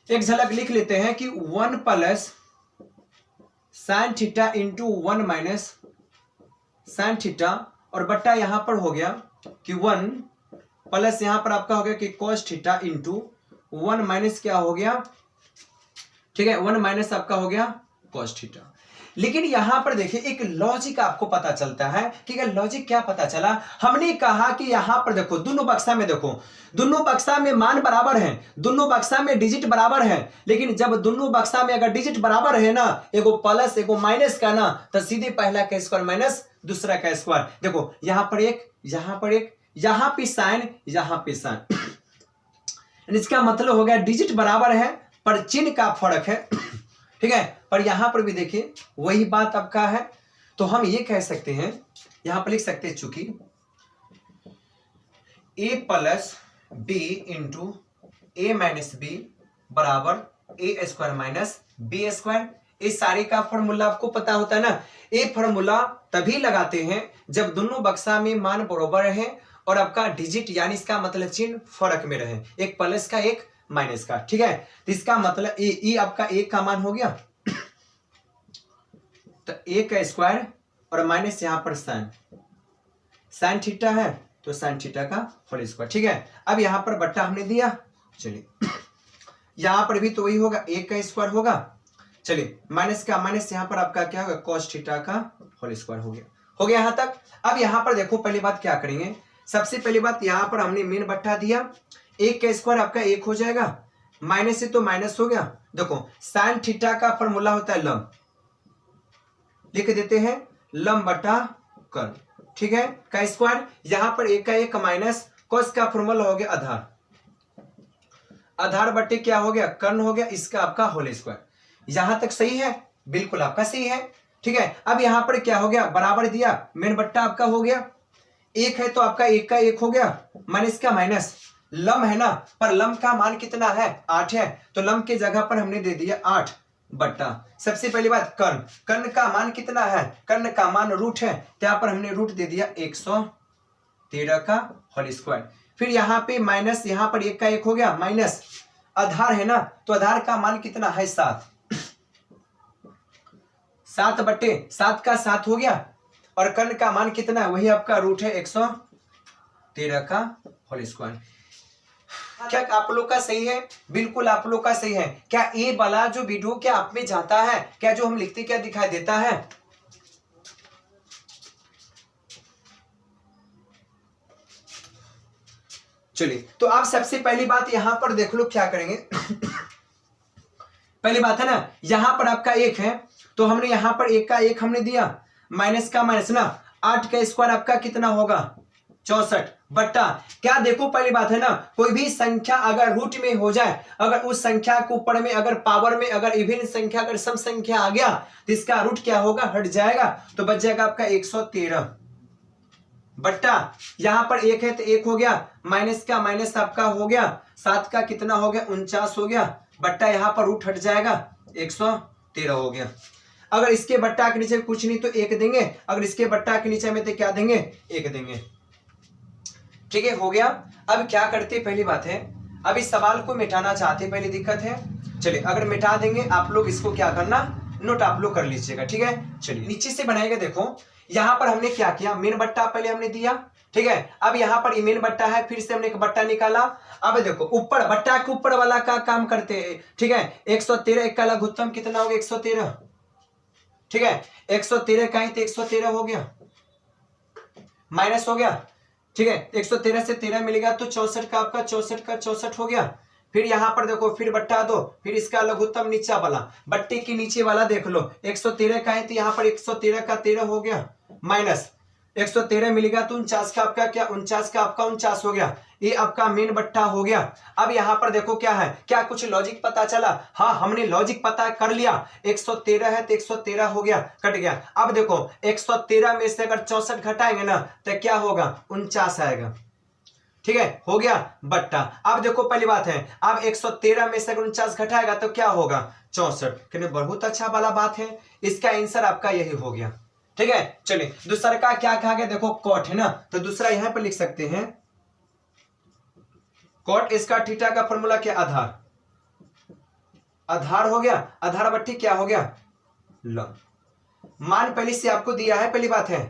एक झलक लिख लेते हैं कि 1 + sin थीटा × 1 - sin थीटा, और बट्टा यहां पर हो गया कि 1 प्लस यहां पर आपका हो गया कि cos थीटा × 1 - क्या हो गया, ठीक है 1 - आपका हो गया cos थीटा। लेकिन यहां पर देखिए एक लॉजिक आपको पता चलता है कि लॉजिक क्या पता चला, हमने कहा कि यहां पर देखो दोनों बक्सा में, देखो दोनों बक्सा में मान बराबर है, दोनों बक्सा में डिजिट बराबर है। लेकिन जब दोनों बक्सा में अगर डिजिट बराबर है ना, एगो प्लस एगो माइनस का ना, तो सीधे पहला का स्क्वायर माइनस दूसरा का स्क्वायर। देखो यहां पर एक, यहां पर एक, यहां पे साइन, यहां पे साइन, इसका मतलब हो गया डिजिट बराबर है पर चिन्ह का फर्क है। ठीक है, पर यहां पर भी देखिए वही बात आपका है। तो हम ये कह सकते हैं, यहां पर लिख सकते हैं चूंकि a + b × a - b बराबर a² - b²। इस सारे का फॉर्मूला आपको पता होता है ना। ये फॉर्मूला तभी लगाते हैं जब दोनों बक्सा में मान बराबर है और आपका डिजिट यानी इसका मतलब चिन्ह फर्क में रहे, एक प्लस का एक माइनस का। ठीक है, तो इसका मतलब ए आपका एक का मान हो गया, तो ए का स्क्वायर और माइनस यहाँ पर साइन थीटा है तो साइन थीटा का होल स्क्वायर। ठीक है, अब यहाँ पर बट्टा हमने दिया, चलिए यहाँ पर भी तो वही होगा, एक का स्क्वायर होगा, चलिए माइनस का माइनस यहाँ पर आपका क्या होगा, कॉस थीटा का होल स्क्वायर हो गया यहाँ तक। अब यहाँ पर देखो पहली बात क्या करेंगे, सबसे पहली बात यहाँ पर हमने मेन बट्टा दिया, एक का स्क्वायर आपका एक हो जाएगा, माइनस से तो माइनस हो गया। देखो साइन थीटा का फॉर्मूला होता है लंब, लिख देते हैं लंब बटा कर्ल। ठीक है, का स्क्वायर यहाँ पर एक का एक माइनस कॉस का फॉर्मूला हो गया आधार, आधार बटे क्या हो गया, कर्ण हो गया, इसका आपका होल स्क्वायर। यहां तक सही है, बिल्कुल आपका सही है। ठीक है, अब यहां पर क्या हो गया, बराबर दिया, मेन बट्टा आपका हो गया, एक है तो आपका एक का एक हो गया, माइनस का माइनस, लंब है ना, पर लंब का मान कितना है, 8 है, तो लंब के जगह पर हमने दे दिया 8 बट्टा। सबसे पहली बात कर्ण का मान कितना है, कर्ण का मान रूट है, तो यहाँ पर हमने रूट दे दिया 113 का होल स्क्वायर। फिर यहाँ पे माइनस, यहाँ पर एक का एक हो गया, माइनस आधार है ना, तो आधार का मान कितना है 7 बट्टे 7 का 7 हो गया, और कर्ण का मान कितना है, वही आपका रूट है 113 का होल स्क्वायर। क्या आप लोग का सही है, बिल्कुल आप लोग का सही है। क्या ये वाला जो वीडियो क्या आप में जाता है, क्या जो हम लिखते क्या दिखाई देता है, चलिए तो आप सबसे पहली बात यहां पर देख लो क्या करेंगे। पहली बात है ना, यहां पर आपका एक है तो हमने यहां पर एक का एक हमने दिया, माइनस का माइनस ना, 8 का स्क्वायर आपका कितना होगा 64 बट्टा क्या, देखो पहली बात है ना, कोई भी संख्या अगर रूट में हो जाए, अगर उस संख्या के ऊपर में अगर पावर में अगर इवन संख्या अगर सम संख्या आ गया तो इसका रूट क्या होगा, हट जाएगा, तो बच जाएगा आपका 113 बट्टा, यहां पर एक है तो एक हो गया, माइनस का माइनस आपका हो गया, 7 का कितना हो गया 49 हो गया, बट्टा यहां पर रूट हट जाएगा 113 हो गया। अगर इसके बट्टा के नीचे कुछ नहीं तो एक देंगे, अगर इसके बट्टा के नीचे में तो क्या देंगे, एक देंगे। ठीक है, हो गया। अब क्या करते, पहली बात है अब इस सवाल को मिटाना चाहते, पहली दिक्कत है, चलिए अगर मिटा देंगे आप लोग इसको क्या करना, नोट आप लोग कर लीजिएगा। ठीक है, चलिए नीचे से बनाएगा, देखो यहां पर हमने क्या किया, मेन बट्टा पहले हमने दिया, ठीक है, अब यहां पर मेन बट्टा है, फिर से हमने एक बट्टा निकाला। अब देखो ऊपर बट्टा के ऊपर वाला का काम करते हैं, ठीक है, 113 एक का लघुत्तम कितना हो गया 113, ठीक है, 113 का ही तो 113 हो गया, माइनस हो गया, ठीक है, 113 से 13 मिलेगा तो 64 का आपका 64 का 64 हो गया। फिर यहां पर देखो फिर बट्टा दो, फिर इसका लघुत्तम नीचा वाला, बट्टे के नीचे वाला देख लो, 113 का है तो यहाँ पर 113 का 13 हो गया, माइनस 113 मिलेगा तो 49 का आपका क्या 49 का आपका 49 हो गया, ये आपका मेन बट्टा हो गया। अब यहाँ पर देखो क्या है, क्या कुछ लॉजिक पता चला, हाँ हमने लॉजिक पता कर लिया, 113 है तो 113 हो गया, कट गया। अब देखो 113 में से अगर 64 घटाएंगे ना तो क्या होगा 49 आएगा, ठीक है, हो गया बट्टा। अब देखो पहली बात है, अब 113 में से 49 घटाएगा तो क्या होगा 64, बहुत अच्छा वाला बात है, इसका आंसर आपका यही हो गया। ठीक है, चलिए दूसरा का क्या कहा गया, देखो कॉट है ना, तो दूसरा यहां पर लिख सकते हैं कॉट इसका थीटा का फॉर्मूला क्या, आधार, आधार हो गया, आधार बट्टी क्या हो गया लंब, मान पहले से आपको दिया है, पहली बात है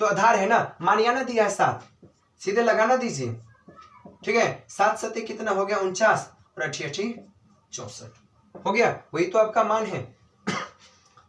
तो आधार है ना, मान या ना दिया है 7, सीधे लगाना दीजिए, ठीक है, 7 सत्य कितना हो गया 49 और 88 64 हो गया, वही तो आपका मान है।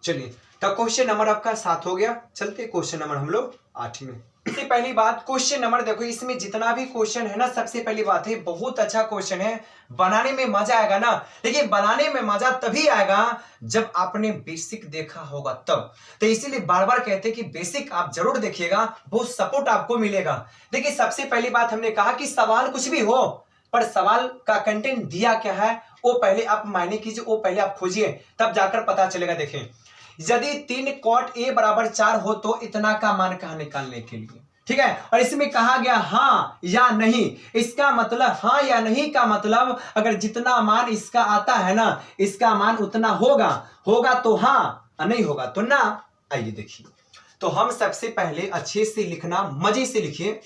चलिए तो क्वेश्चन नंबर आपका 7 हो गया, चलते क्वेश्चन नंबर हम लोग 8 में। इससे पहली बात क्वेश्चन नंबर देखो, इसमें जितना भी क्वेश्चन है ना, सबसे पहली बात है बहुत अच्छा क्वेश्चन है, बनाने में मजा आएगा ना, लेकिन बनाने में मजा तभी आएगा जब आपने बेसिक देखा होगा तब, तो इसीलिए बार बार कहते हैं कि बेसिक आप जरूर देखिएगा, बहुत सपोर्ट आपको मिलेगा। देखिए सबसे पहली बात हमने कहा कि सवाल कुछ भी हो पर सवाल का कंटेंट दिया क्या है वो पहले आप मायने कीजिए, वो पहले आप खोजिए, तब जाकर पता चलेगा। देखें यदि 3 cot a बराबर 4 हो तो इतना का मान कहां निकालने के लिए, ठीक है। और इसमें कहा गया हाँ या नहीं, इसका मतलब हाँ या नहीं का मतलब अगर जितना मान इसका आता है ना, इसका मान उतना होगा, होगा तो हाँ, नहीं होगा तो ना। आइए देखिए, तो हम सबसे पहले अच्छे से लिखना, मजे से लिखिए।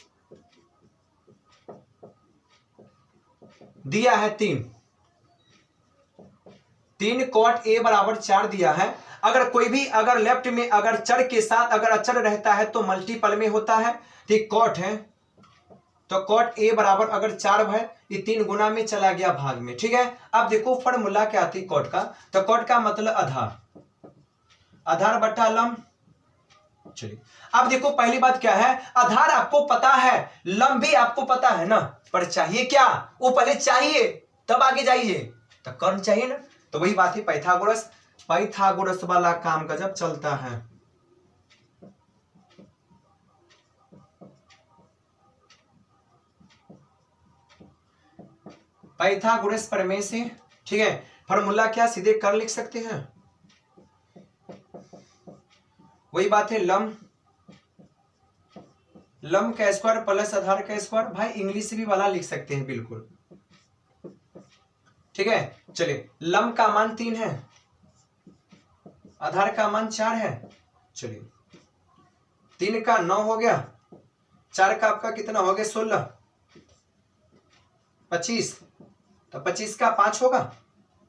दिया है 3 कॉट ए बराबर 4 दिया है। अगर कोई भी अगर लेफ्ट में अगर चर के साथ अगर अचर रहता है तो मल्टीपल में होता है। ठीक, कॉट है तो कॉट ए बराबर अगर 4 है, ये 3 गुना में चला गया भाग में। ठीक है, अब देखो फॉर्मूला क्या आती है कॉट का, तो कॉट का मतलब आधार, आधार बटा लंब। चलिए अब देखो पहली बात क्या है, आधार आपको पता है, लंब भी आपको पता है ना, पर चाहिए क्या, वो पहले चाहिए तब आगे जाइए, तो कर्ण चाहिए ना। तो वही बात है पाइथागोरस, पाइथागोरस वाला काम गजब चलता है। पाइथागोरस प्रमेय से, ठीक है, फॉर्मूला क्या सीधे कर लिख सकते हैं। वही बात है लंब, लंब का स्क्वायर प्लस आधार का स्क्वायर। भाई इंग्लिश भी वाला लिख सकते हैं बिल्कुल, ठीक है। चलिए लंब का मान 3 है, आधार का मान 4 है। चलिए 3 का 9 हो गया, 4 का आपका कितना हो गया 16, 25, तो 25 का 5 होगा,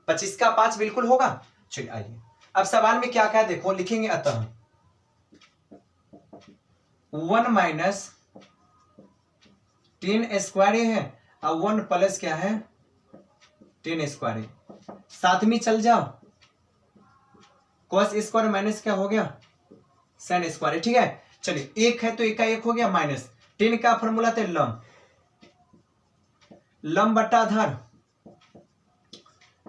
25 का 5 बिल्कुल होगा। चलिए आइए अब सवाल में क्या क्या देखो लिखेंगे, अतः 1 माइनस 10 स्क्वायर है और 1 प्लस क्या है 10 स्क्वायर, साथ में चल जाओ, cos स्क्वायर माइनस क्या हो गया sin स्क्वायर। ठीक है, चलिए 1 है तो 1 का 1 हो गया, माइनस 10 का फॉर्मूला थे लंब, लंब बट्टा आधार,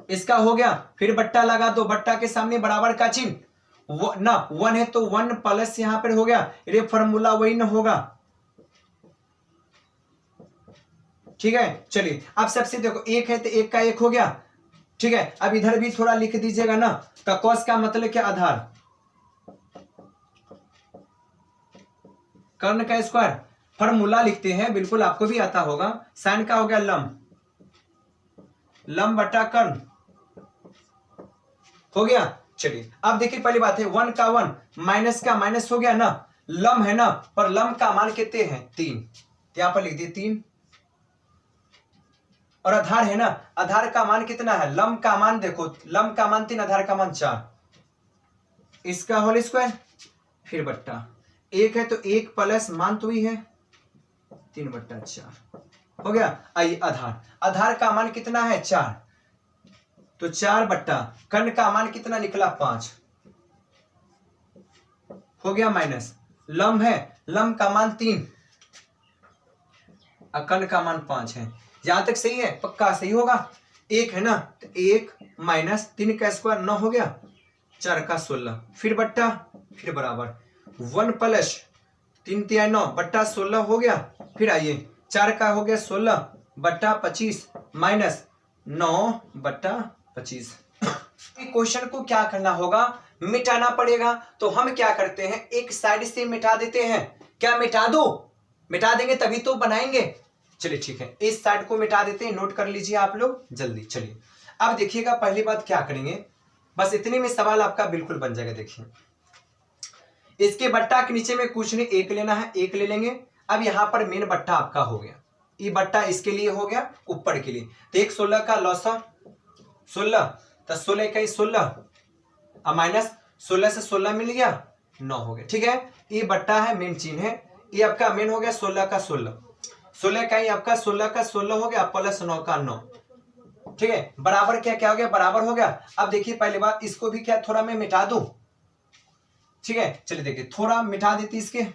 इसका हो गया, फिर बट्टा लगा दो, बट्टा के सामने बराबर का चिन्ह, वो ना 1 है तो 1 प्लस यहां पर हो गया, ये फॉर्मूला वही ना होगा। ठीक है, चलिए अब सबसे देखो 1 है तो 1 का 1 हो गया। ठीक है, अब इधर भी थोड़ा लिख दीजिएगा ना, का cos का मतलब क्या आधार, कर्ण का स्क्वायर, फॉर्मूला लिखते हैं बिल्कुल आपको भी आता होगा, sin का हो गया लंब, लंब बटा कर्ण हो गया। चलिए अब देखिए पहली बात है 1 का 1 माइनस का माइनस हो गया ना, लंब है ना, पर लंब का मान कितने हैं 3, यहां पर लिख दिए 3, और आधार है ना, आधार का मान कितना है, लंब का मान देखो, लंब का मान 3, आधार का मान 4, इसका होल स्क्वायर, फिर बट्टा 1 है तो 1 प्लस मान तो ही है 3 बट्टा 4 हो गया। आइए आधार, आधार का मान कितना है 4, तो 4 बट्टा कर्ण का मान कितना निकला 5 हो गया, माइनस लंब है, लंब का मान 3 और कर्ण का मान 5 है। यहां तक सही है, पक्का सही होगा। 1 है ना तो 1 माइनस 3 का स्क्वायर 9 हो गया, 4 का 16, फिर बट्टा फिर बराबर 1 प्लस 3 3 9 बट्टा 16 हो गया, फिर आइए 4 का हो गया 16 बट्टा 25 माइनस 9 बट्टा 25। क्वेश्चन को क्या करना होगा, मिटाना पड़ेगा। तो हम क्या करते हैं, एक साइड से मिटा देते हैं, क्या मिटा दो, मिटा देंगे तभी तो बनाएंगे। चलिए ठीक है, इस साइड को मिटा देते हैं, नोट कर लीजिए आप लोग जल्दी। चलिए अब देखिएगा पहली बात क्या करेंगे, बस इतने में सवाल आपका बिल्कुल बन जाएगा। देखिए इसके बट्टा के नीचे में कुछ नहीं, 1 लेना है, 1 ले लेंगे। अब यहां पर मेन बट्टा आपका हो गया, ये बट्टा इसके लिए हो गया, ऊपर के लिए तो 1 16 का लॉसा 16, तो 16 का 16 माइनस 16 से 16 मिल गया 9 हो गया। ठीक है, ये बट्टा है, मेन चिन्ह है, ये आपका मेन हो गया 16 का 16, 16 का ही आपका 16 का 16 हो गया प्लस 9 का 9। ठीक है, बराबर क्या क्या हो गया, बराबर हो गया। अब देखिए पहली बात, इसको भी क्या थोड़ा मैं मिटा दूं। ठीक है, चलिए देखिए थोड़ा मिटा देती इसके,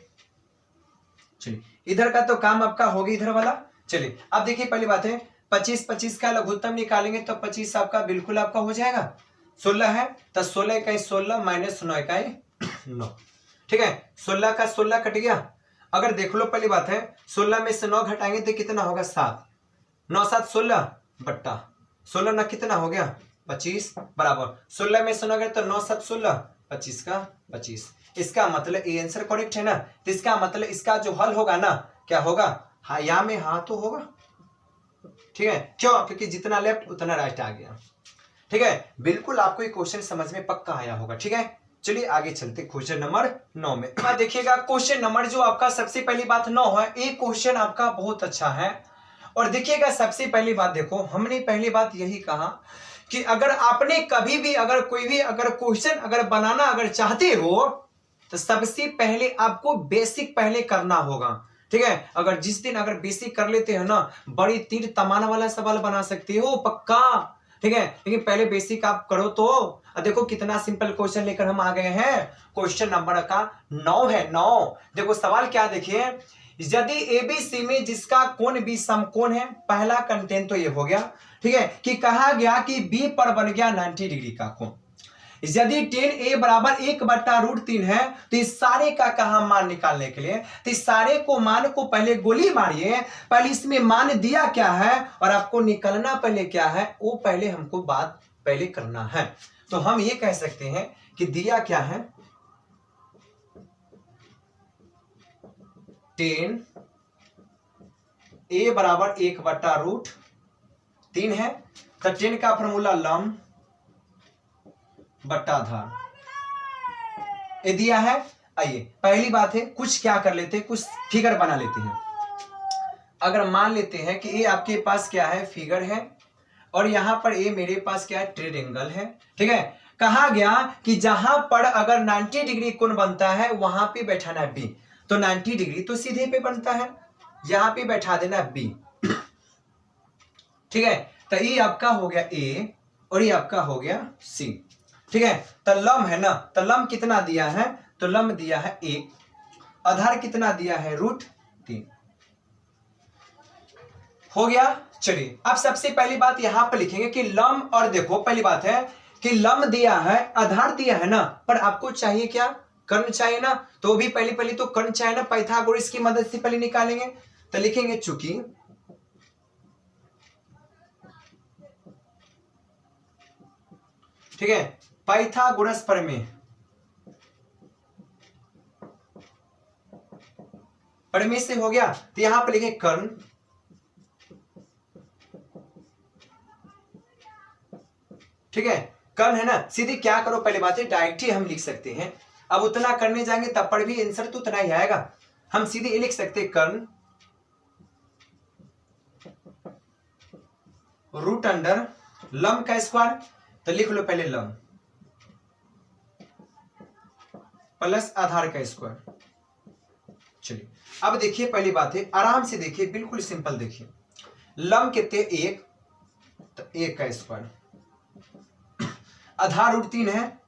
चलिए इधर का तो काम आपका हो गया इधर वाला। चलिए अब देखिए पहली बात है 25 25 का लघुत्तम निकालेंगे तो 25 आपका बिल्कुल आपका हो जाएगा, 16 है तो 16 का 16 माइनस 9 का 9। ठीक है, 16 का 16 कट गया। अगर देख लो पहली बात है 16 में से 9 घटाएंगे तो कितना होगा 7, 9 7 16 बट्टा 16 ना कितना हो गया 25 बराबर 16 में से 9 गए तो 9 7 16 25 का 25। इसका मतलब ए आंसर करेक्ट है ना। तो इसका मतलब इसका जो हल होगा ना क्या होगा, हाँ या में हाँ तो होगा। ठीक है, क्यों, क्योंकि जितना लेफ्ट उतना राइट आ गया। ठीक है, बिल्कुल आपको ये क्वेश्चन समझ में पक्का आया होगा। ठीक है, चलिए आगे चलते क्वेश्चन नंबर 9 में। देखिएगा क्वेश्चन नंबर जो आपका सबसे पहली बात 9 है, एक क्वेश्चन आपका बहुत अच्छा है। और देखिएगा सबसे पहली बात देखो, हमने पहली बात यही कहा कि अगर आपने कभी भी अगर कोई भी अगर क्वेश्चन अगर बनाना अगर चाहते हो तो सबसे पहले आपको बेसिक पहले करना होगा। ठीक है, अगर जिस दिन अगर बेसिक कर लेते हो ना, बड़ी तीर तमान वाला सवाल बना सकते हो पक्का। ठीक है, लेकिन पहले बेसिक आप करो तो देखो कितना सिंपल क्वेश्चन लेकर हम आ गए हैं। क्वेश्चन नंबर का 9 है, 9। देखो सवाल क्या देखिए, यदि एबीसी में जिसका कोण भी समकोण है, पहला कंटेंट तो ये हो गया। ठीक है, कि कहा गया कि बी पर बन गया 90 डिग्री का कोण। यदि tan a बराबर 1/√3 है तो इस सारे का कहा मान निकालने के लिए, तो इस सारे को मान को पहले गोली मारिए, पहले इसमें मान दिया क्या है और आपको निकलना पहले क्या है वो पहले हमको बात पहले करना है। तो हम ये कह सकते हैं कि दिया क्या है, tan a बराबर 1/√3 है। तो tan का फॉर्मूला लंब बट्टा आधार ये दिया है। आइए पहली बात है कुछ क्या कर लेते हैं, कुछ फिगर बना लेते हैं। अगर मान लेते हैं कि ये आपके पास क्या है फिगर है और यहां पर ये मेरे पास क्या है ट्रायंगल है। ठीक है, कहा गया कि जहां पर अगर 90 डिग्री कोण बनता है वहां पे बैठाना है बी। तो 90 डिग्री तो सीधे पे बनता है, यहां पे बैठा देना बी। ठीक है, तो ये आपका हो गया ए और ये आपका हो गया सी। ठीक है, तो लंब है ना, तो लंब कितना दिया है, तो लंब दिया है 1, आधार कितना दिया है √3 हो गया। चलिए अब सबसे पहली बात यहां पर लिखेंगे कि लंब, और देखो पहली बात है कि लंब दिया है आधार दिया है ना, पर आपको चाहिए क्या, कर्ण चाहिए ना। तो भी पहले तो कर्ण चाहिए ना, पाइथागोरस की मदद से पहले निकालेंगे। तो लिखेंगे चूंकि ठीक है पाइथागोरस प्रमेय से हो गया, तो यहां पर लिखेंगे कर्ण। ठीक है, कर्ण है ना, सीधे क्या करो पहले बात है डायरेक्ट ही हम लिख सकते हैं। अब उतना करने जाएंगे तब पर भी आंसर तो उतना ही आएगा। हम सीधे ये लिख सकते हैं कर्ण √अंडर लंब का स्क्वायर। तो लिख लो पहले लंब प्लस आधार का स्क्वायर। चलिए अब देखिए पहली बात है आराम से देखिए, बिल्कुल सिंपल देखिए। लंब कितने 1, तो 1 का स्क्वायर, आधार √3 है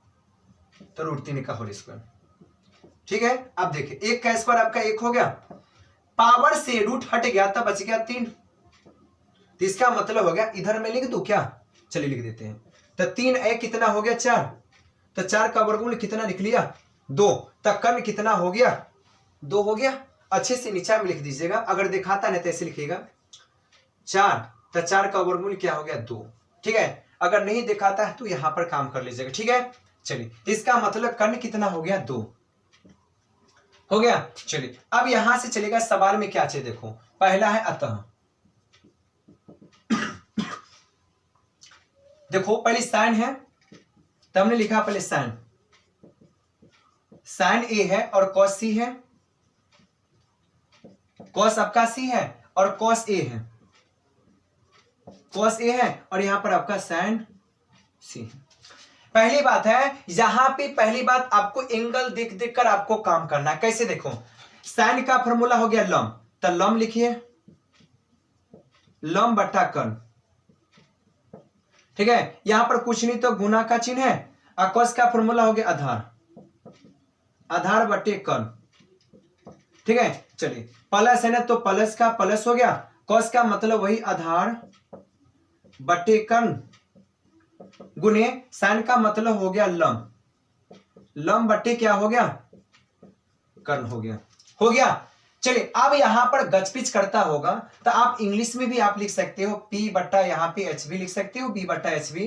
तो √3 का होल स्क्वायर। ठीक है, अब देखिए 1 का स्क्वायर आपका 1 हो गया, पावर से रूट हट गया तब बच गया 3। तो इसका मतलब हो गया इधर में लिख दूं क्या, चलिए लिख देते हैं। तो 3 कितना हो गया 4, तो 4 का वर्गमूल कितना निकल लिया 2। तो कर्ण कितना हो गया 2 हो गया। अच्छे से नीचे में लिख दीजिएगा, अगर दिखाता नहीं तो ऐसे लिखिएगा 4, तो 4 का वर्गमूल क्या हो गया 2। ठीक है, अगर नहीं दिखाता है तो यहां पर काम कर लीजिएगा। ठीक है, चलिए इसका मतलब कर्ण कितना हो गया 2 हो गया। चलिए अब यहां से चलेगा सवाल में क्या चाहिए, देखो पहला है अतः। देखो पहले साइन है तो हमने लिखा पहले साइन, साइन ए है और कॉस सी है, कॉस आपका सी है और कॉस ए है, कॉस ए है और यहां पर आपका साइन सी है। पहली बात है यहां पे पहली बात आपको एंगल देख देख कर आपको काम करना है। कैसे देखो, साइन का फॉर्मूला हो गया लंब, तो लंब लिखिए लंब बट्टा कर्ण। ठीक है, यहां पर कुछ नहीं तो गुना का चिन्ह है, और कॉस का फॉर्मूला हो गया आधार, आधार बट्टे कर्ण। ठीक है, चलिए प्लस है ना तो प्लस का प्लस हो गया, कॉस का मतलब वही आधार बट्टे कर्ण गुने साइन का मतलब हो गया लंब, लंब बट्टे क्या हो गया कर्ण हो गया, हो गया। चलिए अब यहां पर गचपिच करता होगा तो आप इंग्लिश में भी आप लिख सकते हो P बट्टा यहां पे एच भी लिख सकते हो, B बट्टा एच भी।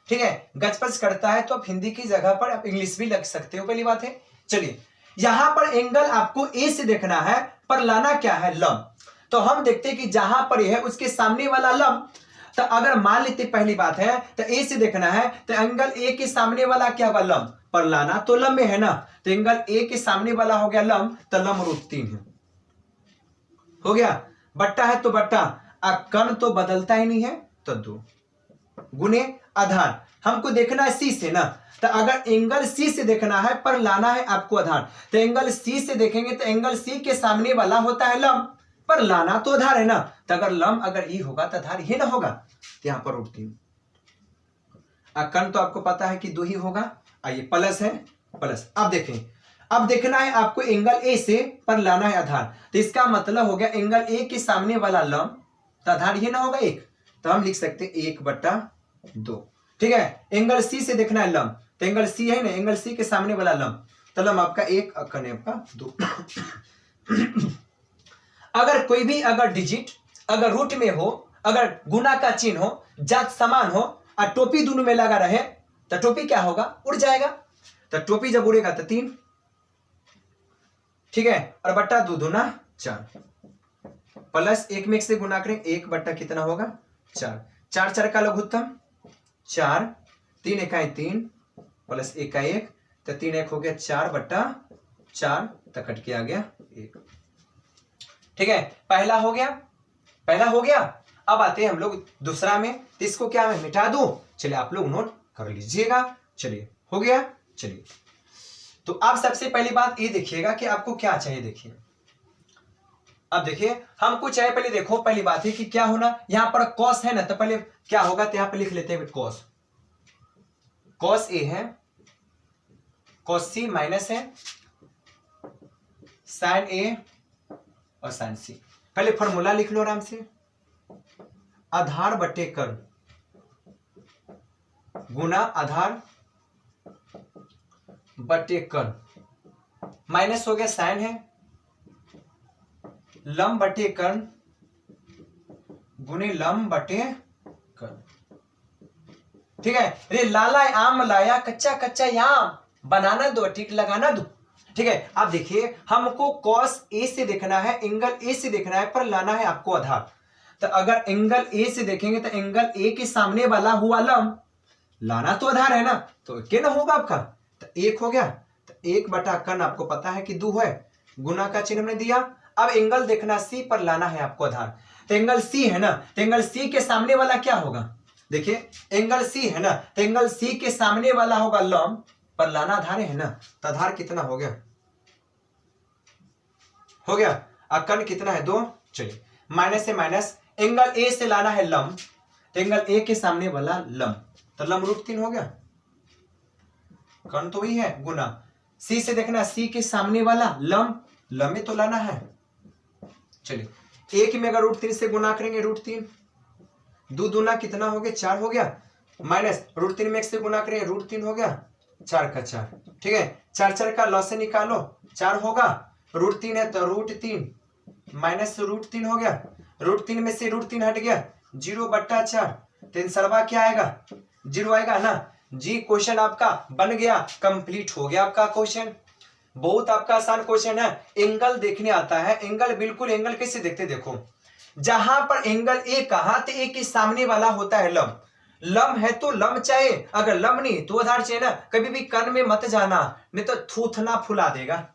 ठीक है, गचपिच करता है तो आप हिंदी की जगह पर आप इंग्लिश भी लिख सकते हो, पहली बात है। चलिए यहां पर एंगल आपको ए से देखना है पर लाना क्या है लंब। तो हम देखते हैं कि जहां पर यह है उसके सामने वाला लंब, तो अगर मान लेते पहली बात है तो ए से देखना है तो एंगल ए के सामने वाला क्या होगा लंब, पर लाना तो लंब में है ना, तो एंगल ए के सामने वाला हो गया लंब, तो लंब √3 है। हो गया, बट्टा है तो बट्टा, कर्ण तो बदलता ही नहीं है तो 2 गुने आधार हमको देखना है सी से ना, तो अगर एंगल सी से देखना है पर लाना है आपको आधार, तो एंगल सी से देखेंगे तो एंगल सी के सामने वाला होता है लंब, पर लाना तो आधार है ना, तो अगर लंब अगर ई होगा तो आधार ही ना होगा, तो यहां पर √3। कर्ण तो आपको पता है कि 2 ही होगा, आइए प्लस है प्लस। अब देखें, अब देखना है आपको एंगल ए से पर लाना है आधार, तो इसका मतलब हो गया एंगल ए के सामने वाला लंब, तो आधार ही ना होगा 1, तो हम लिख सकते हैं 1/2। ठीक है, एंगल सी से देखना है लंब, तो एंगल सी है ना, एंगल सी के सामने वाला लंब, तो लंब आपका 1 कर्ण आपका 2। अगर कोई भी अगर डिजिट अगर रूट में हो, अगर गुना का चिन्ह हो, जात समान हो और टोपी दोनों में लगा रहे, तो टोपी क्या होगा, उड़ जाएगा, तो टोपी जब उड़ेगा तो 3। ठीक है, और बट्टा 2 दूना 4 प्लस 1 में 1 से गुना करें, 1 बट्टा कितना होगा 4, 4 4 का लघुत्तम 4, 3 इकाई 3 प्लस 1 का 1, तो 3 1 हो गया 4/4, तो कट के आ गया 1। ठीक है, पहला हो गया, पहला हो गया। अब आते हैं हम लोग दूसरा में, तो इसको क्या मैं मिटा दूं, चलिए आप लोग नोट कर लीजिएगा। चलिए हो गया, चलिए तो आप सबसे पहली बात ये देखिएगा कि आपको क्या चाहिए। देखिए अब देखिए हमको चाहिए, पहले देखो पहली बात है कि क्या होना, यहां पर कॉस है ना, तो पहले क्या होगा, तो यहां पर लिख लेते हैं कॉस, कॉस ए है, कॉस सी माइनस है साइन ए और साइन सी। पहले फॉर्मूला लिख लो आराम से, आधार बटे कर्ण गुना आधार बटे कर्ण, माइनस हो गया साइन है, लंब बटे कर्ण गुने लंब बटे कर्ण। ठीक है, रे लाला आम लाया, कच्चा कच्चा आम बनाना दो, ठीक लगाना दो। ठीक है, अब देखिए हमको कॉस ए से देखना है, एंगल ए से देखना है, पर लाना है आपको आधार। तो अगर एंगल ए से देखेंगे तो एंगल ए के सामने वाला हुआ लंब, लाना तो आधार है ना, तो क्या ना होगा आपका, तो 1 हो गया, तो 1/कर्ण आपको पता है कि 2 है, गुना का चिन्ह हमने दिया। अब एंगल देखना सी पर लाना है आपको आधार, तो एंगल सी है ना, तो एंगल सी के सामने वाला क्या होगा, देखिए एंगल सी है ना, तो एंगल सी के सामने वाला होगा लंब, पर लाना आधार है ना, तो आधार कितना हो गया, हो गया, कर्ण कितना है 2। चलिए माइनस से माइनस, एंगल ए से लाना है लंब, तो एंगल ए के सामने वाला लंब, तो लंब √3 हो गया, कर्ण तो वही है, गुना सी से देखना, सी के सामने वाला लंब, लंब में तो लाना है। चलिए 1 में अगर √3 से गुना करेंगे √3, 2 दूना कितना हो गया 4 हो गया, माइनस √3 में 1 से गुना करेंगे √3 हो गया, 4 का 4। ठीक है, 4 4 का लॉस से निकालो, 4 होगा, √3 है तो √3 माइनस √3 हो गया, √3 में से √3 हट गया, 0/4, तो सरवा क्या आएगा 0 आएगा ना जी। क्वेश्चन आपका बन गया, कंप्लीट हो गया आपका क्वेश्चन। बहुत आपका आसान क्वेश्चन है, एंगल देखने आता है, एंगल बिल्कुल एंगल कैसे देखते, देखो जहां पर एंगल ए कहा, तो ए के सामने वाला होता है लंब, लंब है तो लंब चाहिए, अगर लंब नहीं तो आधार चाहिए ना। कभी भी कर्ण में मत जाना, नहीं तो थूथना फुला देगा।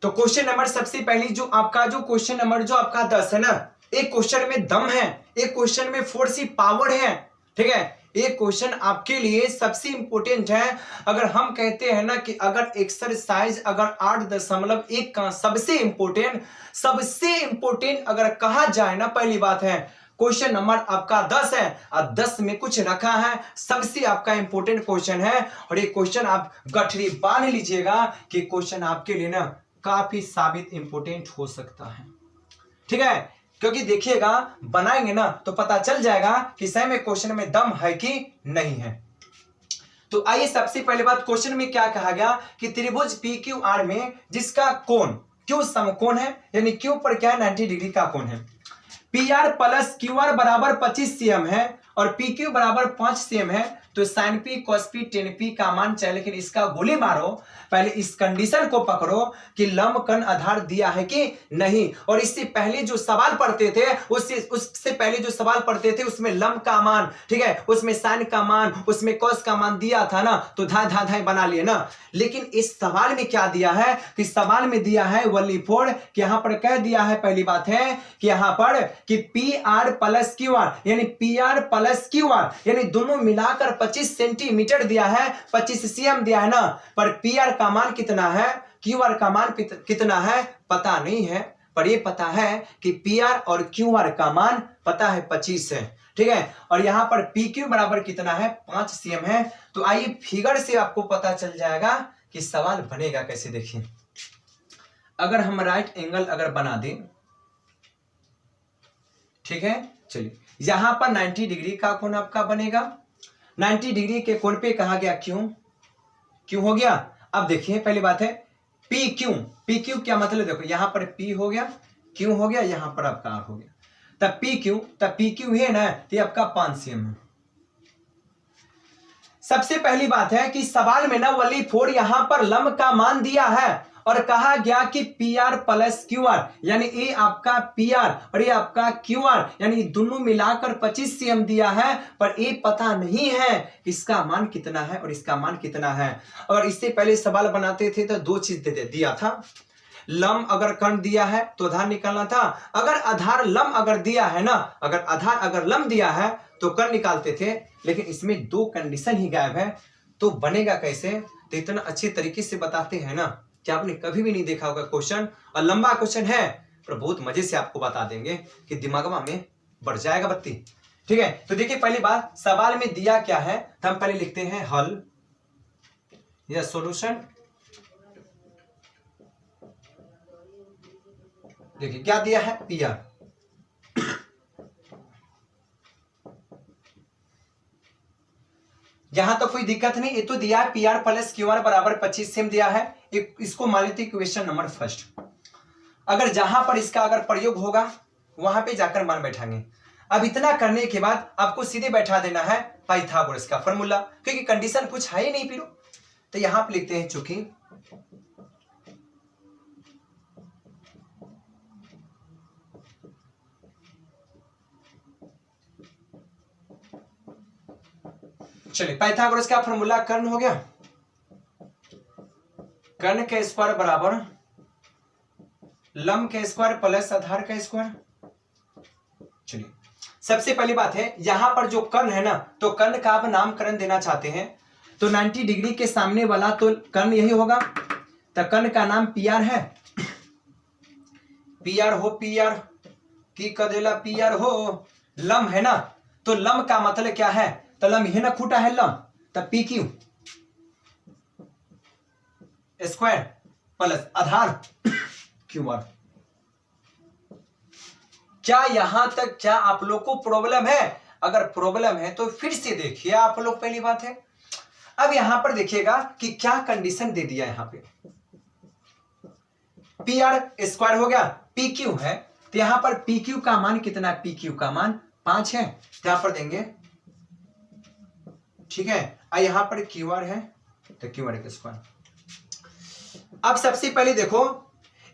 तो क्वेश्चन नंबर सबसे पहली जो आपका जो क्वेश्चन नंबर जो आपका 10 है ना, एक क्वेश्चन में दम है, एक क्वेश्चन में फोर्स पावर है। ठीक है, एक क्वेश्चन आपके लिए सबसे इंपोर्टेंट है। अगर हम कहते हैं ना कि अगर एक्सरसाइज अगर 8.1 का सबसे इंपोर्टेंट अगर कहा जाए ना, पहली बात है क्वेश्चन नंबर आपका 10 है, और 10 में कुछ रखा है, सबसे आपका इंपोर्टेंट क्वेश्चन है। और ये क्वेश्चन आप गठरी बांध लीजिएगा कि क्वेश्चन आपके लिए ना काफी साबित इंपोर्टेंट हो सकता है। ठीक है, क्योंकि देखिएगा बनाएंगे ना तो पता चल जाएगा कि सही में क्वेश्चन में दम है कि नहीं है। तो आइए सबसे पहले बात, क्वेश्चन में क्या कहा गया कि त्रिभुज PQR में जिसका कोण Q समकोण है, यानी Q पर क्या है 90 डिग्री का कोण है, PR प्लस QR बराबर 25 cm है और PQ बराबर 5 cm है, तो sine P cos P tan P का मान चाहिए, लेकिन इसका गोली मारो, पहले इस कंडीशन को पकड़ो कि लंब कर्ण आधार दिया है कि नहीं। और इससे पहले जो सवाल पढ़ते थे उससे पहले जो सवाल पढ़ते थे उसमें लंब का मान, ठीक है, उसमें साइन का मान, उसमें कॉस का मान दिया था ना, तो धाई बना लिए ना। लेकिन इस सवाल में क्या दिया है कि सवाल में दिया है वली फोड़ कि यहां पर कह दिया है, पहली बात है कि यहां पर कि P R plus Q R यानी P R plus Q R यानी दोनों मिलाकर 25 सेंटीमीटर दिया है, 25 सीएम दिया है ना, पर पी आर का मान कितना है, क्यू आर का मान कितना है पता नहीं है, पर ये पता है कि पी आर और क्यू आर का मान पता है 25 है, ठीक है। और यहां पर पी क्यू बराबर कितना है 5 सीएम है। तो आइए फिगर से आपको पता चल जाएगा कि सवाल बनेगा कैसे। देखिए अगर हम राइट एंगल अगर बना दें, ठीक है, चलिए यहां पर 90 डिग्री का कोण आपका बनेगा, 90 डिग्री के कोण पे कहा गया क्यों हो गया। अब देखिए पहली बात है पी क्यू क्या मतलब, देखो यहां पर पी हो गया, क्यू हो गया, यहां पर आपका आर हो गया, तब पी क्यू है ना, ये आपका 5 सीएम है। सबसे पहली बात है कि सवाल में ना वली फोड़ यहां पर लंब का मान दिया है और कहा गया कि P R plus Q R यानी ये आपका पी आर और ये आपका क्यू आर यानी दोनों मिलाकर 25 सीएम दिया है, पर ये पता नहीं है इसका मान कितना है और इसका मान कितना है। अगर इससे पहले सवाल बनाते थे तो दो चीज दिया था, लंब अगर कर्ण दिया है तो आधार निकालना था, अगर आधार लंब अगर दिया है ना, अगर आधार अगर लंब दिया है तो कर्ण निकालते थे, लेकिन इसमें दो कंडीशन ही गायब है, तो बनेगा कैसे। तो इतना अच्छे तरीके से बताते हैं ना कि आपने कभी भी नहीं देखा होगा क्वेश्चन, और लंबा क्वेश्चन है पर बहुत मजे से आपको बता देंगे कि दिमाग में बढ़ जाएगा बत्ती, ठीक है। तो देखिए पहली बात सवाल में दिया क्या है, तो हम पहले लिखते हैं हल या सॉल्यूशन। देखिए क्या दिया है पी आर, यहां तो कोई दिक्कत नहीं, ये तो दिया है P R plus Q are बराबर 25 सीएम दिया है, इसको मान लेते क्वेश्चन नंबर फर्स्ट। अगर जहां पर इसका अगर प्रयोग होगा वहां पे जाकर मान बैठाएंगे। अब इतना करने के बाद आपको सीधे बैठा देना है पाइथागोरस का फॉर्मूला, क्योंकि कंडीशन कुछ है ही नहीं फिर। तो यहां पे लिखते हैं चूंकि चलिए पाइथागोरस का फॉर्मूला कर्ण हो गया, कर्ण के स्क्वायर बराबर लंब के स्क्वायर प्लस आधार का स्क्वायर। चलिए सबसे पहली बात है यहां पर जो कर्ण है ना, तो कर्ण का आप नामकरण देना चाहते हैं तो 90 डिग्री के सामने वाला तो कर्ण यही होगा, तो कर्ण का नाम पी आर है, पी आर हो, पी आर की कदेला पी आर हो, लंब है ना, तो लंब का मतलब क्या है, तो लंब है ना खूटा है लंब, तब पी क्यू स्क्वायर प्लस आधार क्यू आर। क्या यहां तक क्या आप लोग को प्रॉब्लम है? अगर प्रॉब्लम है तो फिर से देखिए आप लोग, पहली बात है अब यहां पर देखिएगा कि क्या कंडीशन दे दिया, यहां पे पी आर स्क्वायर हो गया, पी क्यू है, तो यहां पर पी क्यू का मान कितना है, पी क्यू का मान 5 है, तो यहां पर देंगे, ठीक है। यहां पर क्यू आर है तो क्यू आर का स्क्वायर। अब सबसे पहले देखो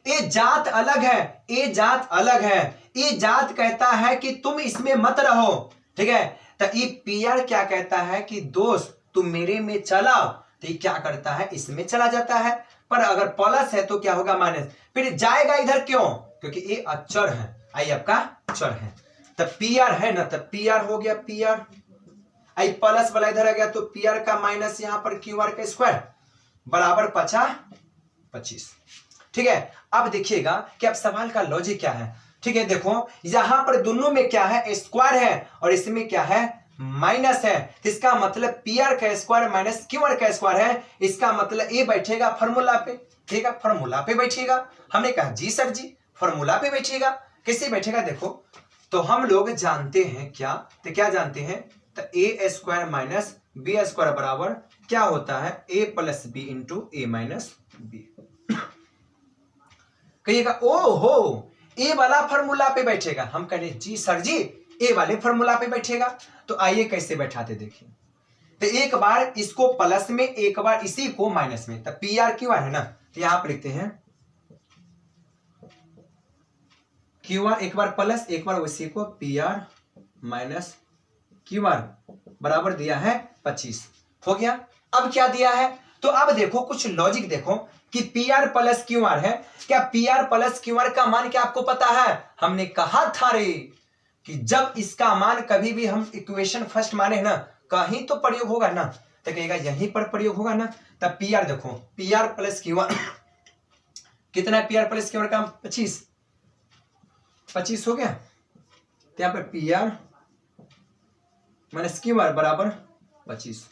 ये जात अलग है, ये जात अलग है, ये जात कहता है कि तुम इसमें मत रहो, ठीक है। तो ये पी आर क्या कहता है कि दोस्त तुम मेरे में चलाओ, तो ये क्या करता है इसमें चला जाता है, पर अगर प्लस है तो क्या होगा माइनस, फिर जाएगा इधर क्यों, क्योंकि ये अचर है, आई आपका चर है, तब पी आर है ना, तब पी आर हो गया, पी आर आई प्लस वाला इधर आ गया तो पी आर का माइनस यहां पर क्यू आर का स्क्वायर बराबर 25, ठीक है। अब देखिएगा कि अब सवाल का लॉजिक क्या है, ठीक है। देखो यहां पर दोनों में क्या है स्क्वायर है और इसमें क्या है माइनस है, इसका मतलब पी आर का स्क्वायर माइनस क्यू आर का स्क्वायर है, इसका मतलब ये बैठेगा फॉर्मूला पे, ठीक है, फॉर्मूला पे बैठेगा। हमने कहा जी सर जी फॉर्मूला पे बैठेगा, किससे बैठेगा, देखो तो हम लोग जानते हैं क्या, तो क्या जानते हैं, तो ए स्क्वायर माइनस बी स्क्वायर बराबर क्या होता है ए प्लस बी इंटू ए माइनस बी। कहिएगा ओ हो ए वाला फॉर्मूला पे बैठेगा, हम कह रहे जी सर जी ए वाले फॉर्मूला पे बैठेगा, तो आइए कैसे बैठाते देखिए। तो एक बार इसको प्लस में, एक बार इसी को माइनस में, तब पी आर क्यू आर है ना। तो यहां पर लिखते हैं क्यू आर, एक बार प्लस एक बार उसी को, P R minus Q R बराबर दिया है 25। हो गया। अब क्या दिया है, तो अब देखो कुछ लॉजिक देखो कि P R plus Q are है। क्या P R plus Q are का मान क्या आपको पता है? हमने कहा था रे कि जब इसका मान कभी भी हम इक्वेशन फर्स्ट माने ना, कहीं तो प्रयोग होगा ना, तो कहेगा यहीं पर प्रयोग होगा ना। तब पी आर देखो, P R plus Q are कितना है? P R plus Q are का 25 हो गया। तो यहां पर P R minus Q R बराबर 25।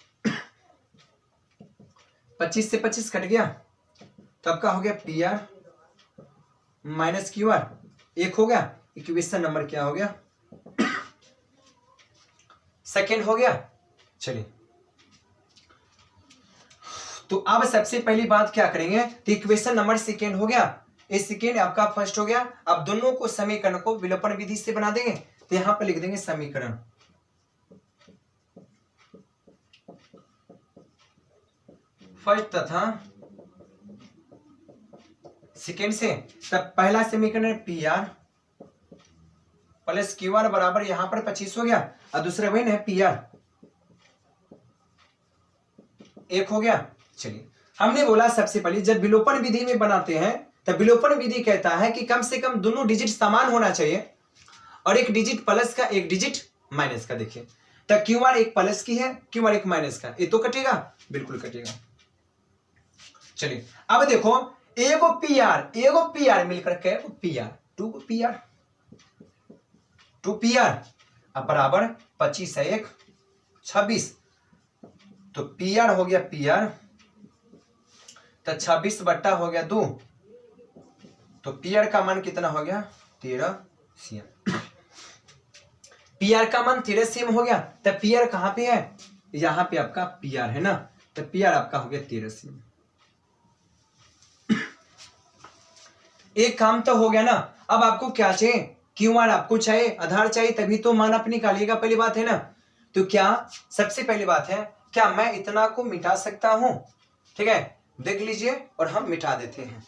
25 से 25 कट गया, तब का हो गया P R minus Q R, एक हो गया। इक्वेशन नंबर क्या हो गया? सेकेंड हो गया। चलिए, तो अब सबसे पहली बात क्या करेंगे, तो इक्वेशन नंबर सेकेंड हो गया, इस सेकेंड आपका फर्स्ट हो गया। अब दोनों को समीकरण को विलोपन विधि से बना देंगे। तो यहां पर लिख देंगे समीकरण फर्स्ट तथा सेकेंड से। तब पहला समीकरण P R plus Q are बराबर यहां पर 25 हो गया, और दूसरा वही है पी आर, एक हो गया। चलिए, हमने बोला सबसे पहले जब विलोपन विधि में बनाते हैं, तब विलोपन विधि कहता है कि कम से कम दोनों डिजिट समान होना चाहिए, और एक डिजिट प्लस का एक डिजिट माइनस का। देखिए, तब क्यू आर एक प्लस की है, क्यू आर एक माइनस का, ये तो कटेगा, बिल्कुल कटेगा। चलिए, अब देखो एगो पी आर मिलकर के P R, two P R अब बराबर 25 है 1 26, तो पी आर हो गया पी आर, तो 26 बट्टा हो गया 2, तो पी आर का मान कितना हो गया? 13 सीएम। पी आर का मान 13 सीएम हो गया। तब पी आर कहां पे है? यहां पे आपका पी आर है ना, तो पी आर आपका हो गया 13 सीएम। एक काम तो हो गया ना। अब आपको क्या चाहिए? क्यू आर आपको चाहिए, आधार चाहिए, तभी तो मान आप निकालिएगा, पहली बात है ना। तो क्या सबसे पहली बात है, क्या मैं इतना को मिटा सकता हूं? ठीक है, देख लीजिए, और हम मिटा देते हैं।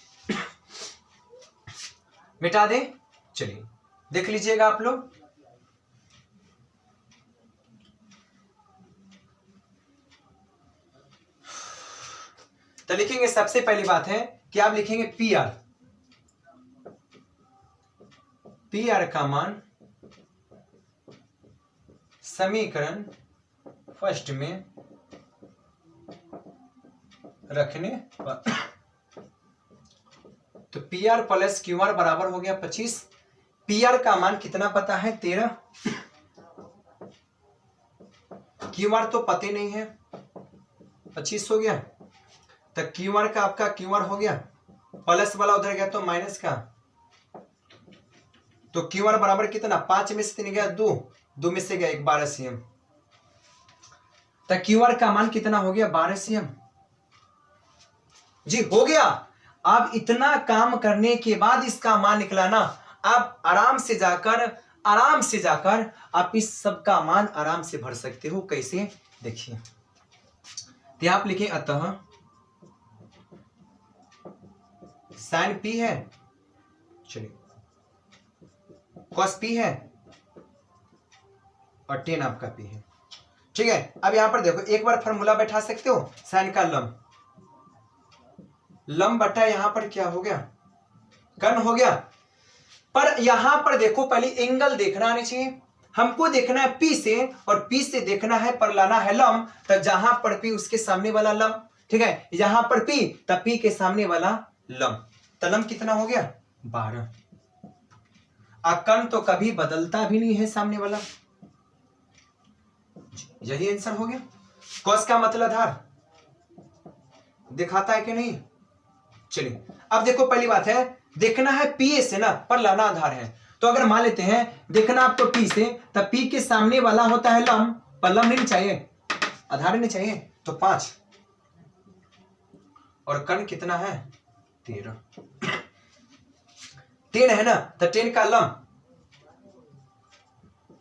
मिटा दे, चलिए देख लीजिएगा आप लोग। तो लिखेंगे सबसे पहली बात है कि आप लिखेंगे पी आर का मान समीकरण फर्स्ट में रखने पर, तो P R plus Q are बराबर हो गया 25। पी आर का मान कितना पता है? 13। क्यू आर तो पते नहीं है, 25 हो गया। तो क्यू आर का आपका क्यू आर हो गया, प्लस वाला उधर गया तो माइनस का, तो क्यू आर बराबर कितना? 5 में से 3 गया 2 में से गया 1, 12 सीएम। तो क्यू आर का मान कितना हो गया? 12 सीएम जी, हो गया। अब इतना काम करने के बाद इसका मान निकला ना, आप आराम से जाकर आप इस सब का मान आराम से भर सकते हो। कैसे? देखिए, तो आप लिखें अतः साइन पी है, चलिए कॉस पी है, और टेन आपका पी है। ठीक है, अब यहां पर देखो एक बार फॉर्मूला बैठा सकते हो, साइन का लंब बटा यहां पर क्या हो गया? कर्ण हो गया। पर यहां पर देखो पहले एंगल देखना आने चाहिए, हमको देखना है पी से, और पी से देखना है पर लाना है लंब। तो जहां पर पी उसके सामने वाला लंब, ठीक है, यहां पर पी तब पी के सामने वाला लंब, तो लंब कितना हो गया? 12। कर्ण तो कभी बदलता भी नहीं है सामने वाला, यही आंसर हो गया। कॉस का मतलब आधार दिखाता है कि नहीं? चलिए, अब देखो पहली बात है देखना है पी से ना, पर लाना आधार है। तो अगर मान लेते हैं देखना आपको पी से, तब पी के सामने वाला होता है लंब, पर लंब नहीं चाहिए, आधार नहीं चाहिए, तो 5, और कर्ण कितना है? 13। 10 है ना, तो 10 का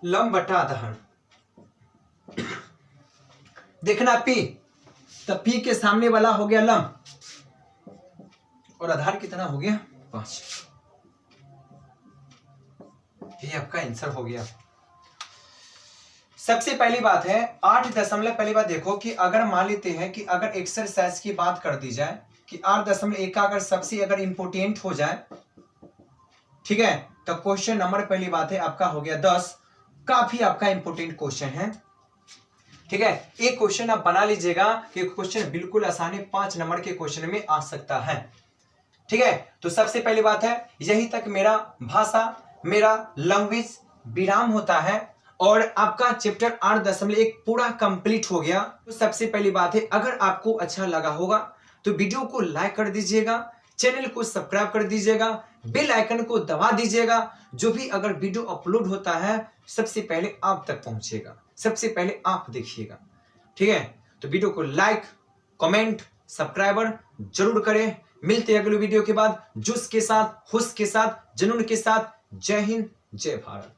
लंब बटा आधार। देखना पी, तो पी के सामने वाला हो गया लम, और आधार कितना हो गया 5। ये आपका आंसर हो गया। सबसे पहली बात है 8 पहली बात देखो कि अगर मान लेते हैं कि अगर एक्सरसाइज की बात कर दी जाए कि 8.1 का अगर सबसे अगर इंपोर्टेंट हो जाए, ठीक है, तो क्वेश्चन नंबर पहली बात है आपका हो गया 10। काफी आपका इंपोर्टेंट क्वेश्चन है, ठीक है। एक क्वेश्चन आप बना लीजिएगा कि क्वेश्चन बिल्कुल आसानी 5 नंबर के क्वेश्चन में आ सकता है, ठीक है। तो सबसे पहली बात है यही तक मेरा भाषा, मेरा लैंग्वेज विराम होता है और आपका चैप्टर 8.1 पूरा कंप्लीट हो गया। तो सबसे पहली बात है अगर आपको अच्छा लगा होगा तो वीडियो को लाइक कर दीजिएगा, चैनल को सब्सक्राइब कर दीजिएगा, बेल आइकन को दबा दीजिएगा। जो भी अगर वीडियो अपलोड होता है सबसे पहले आप तक पहुंचेगा, सबसे पहले आप देखिएगा, ठीक है। तो वीडियो को लाइक, कमेंट, सब्सक्राइबर जरूर करें। मिलते हैं अगले वीडियो के बाद, जोश के साथ, हुश के साथ, जुनून के साथ। जय हिंद, जय भारत।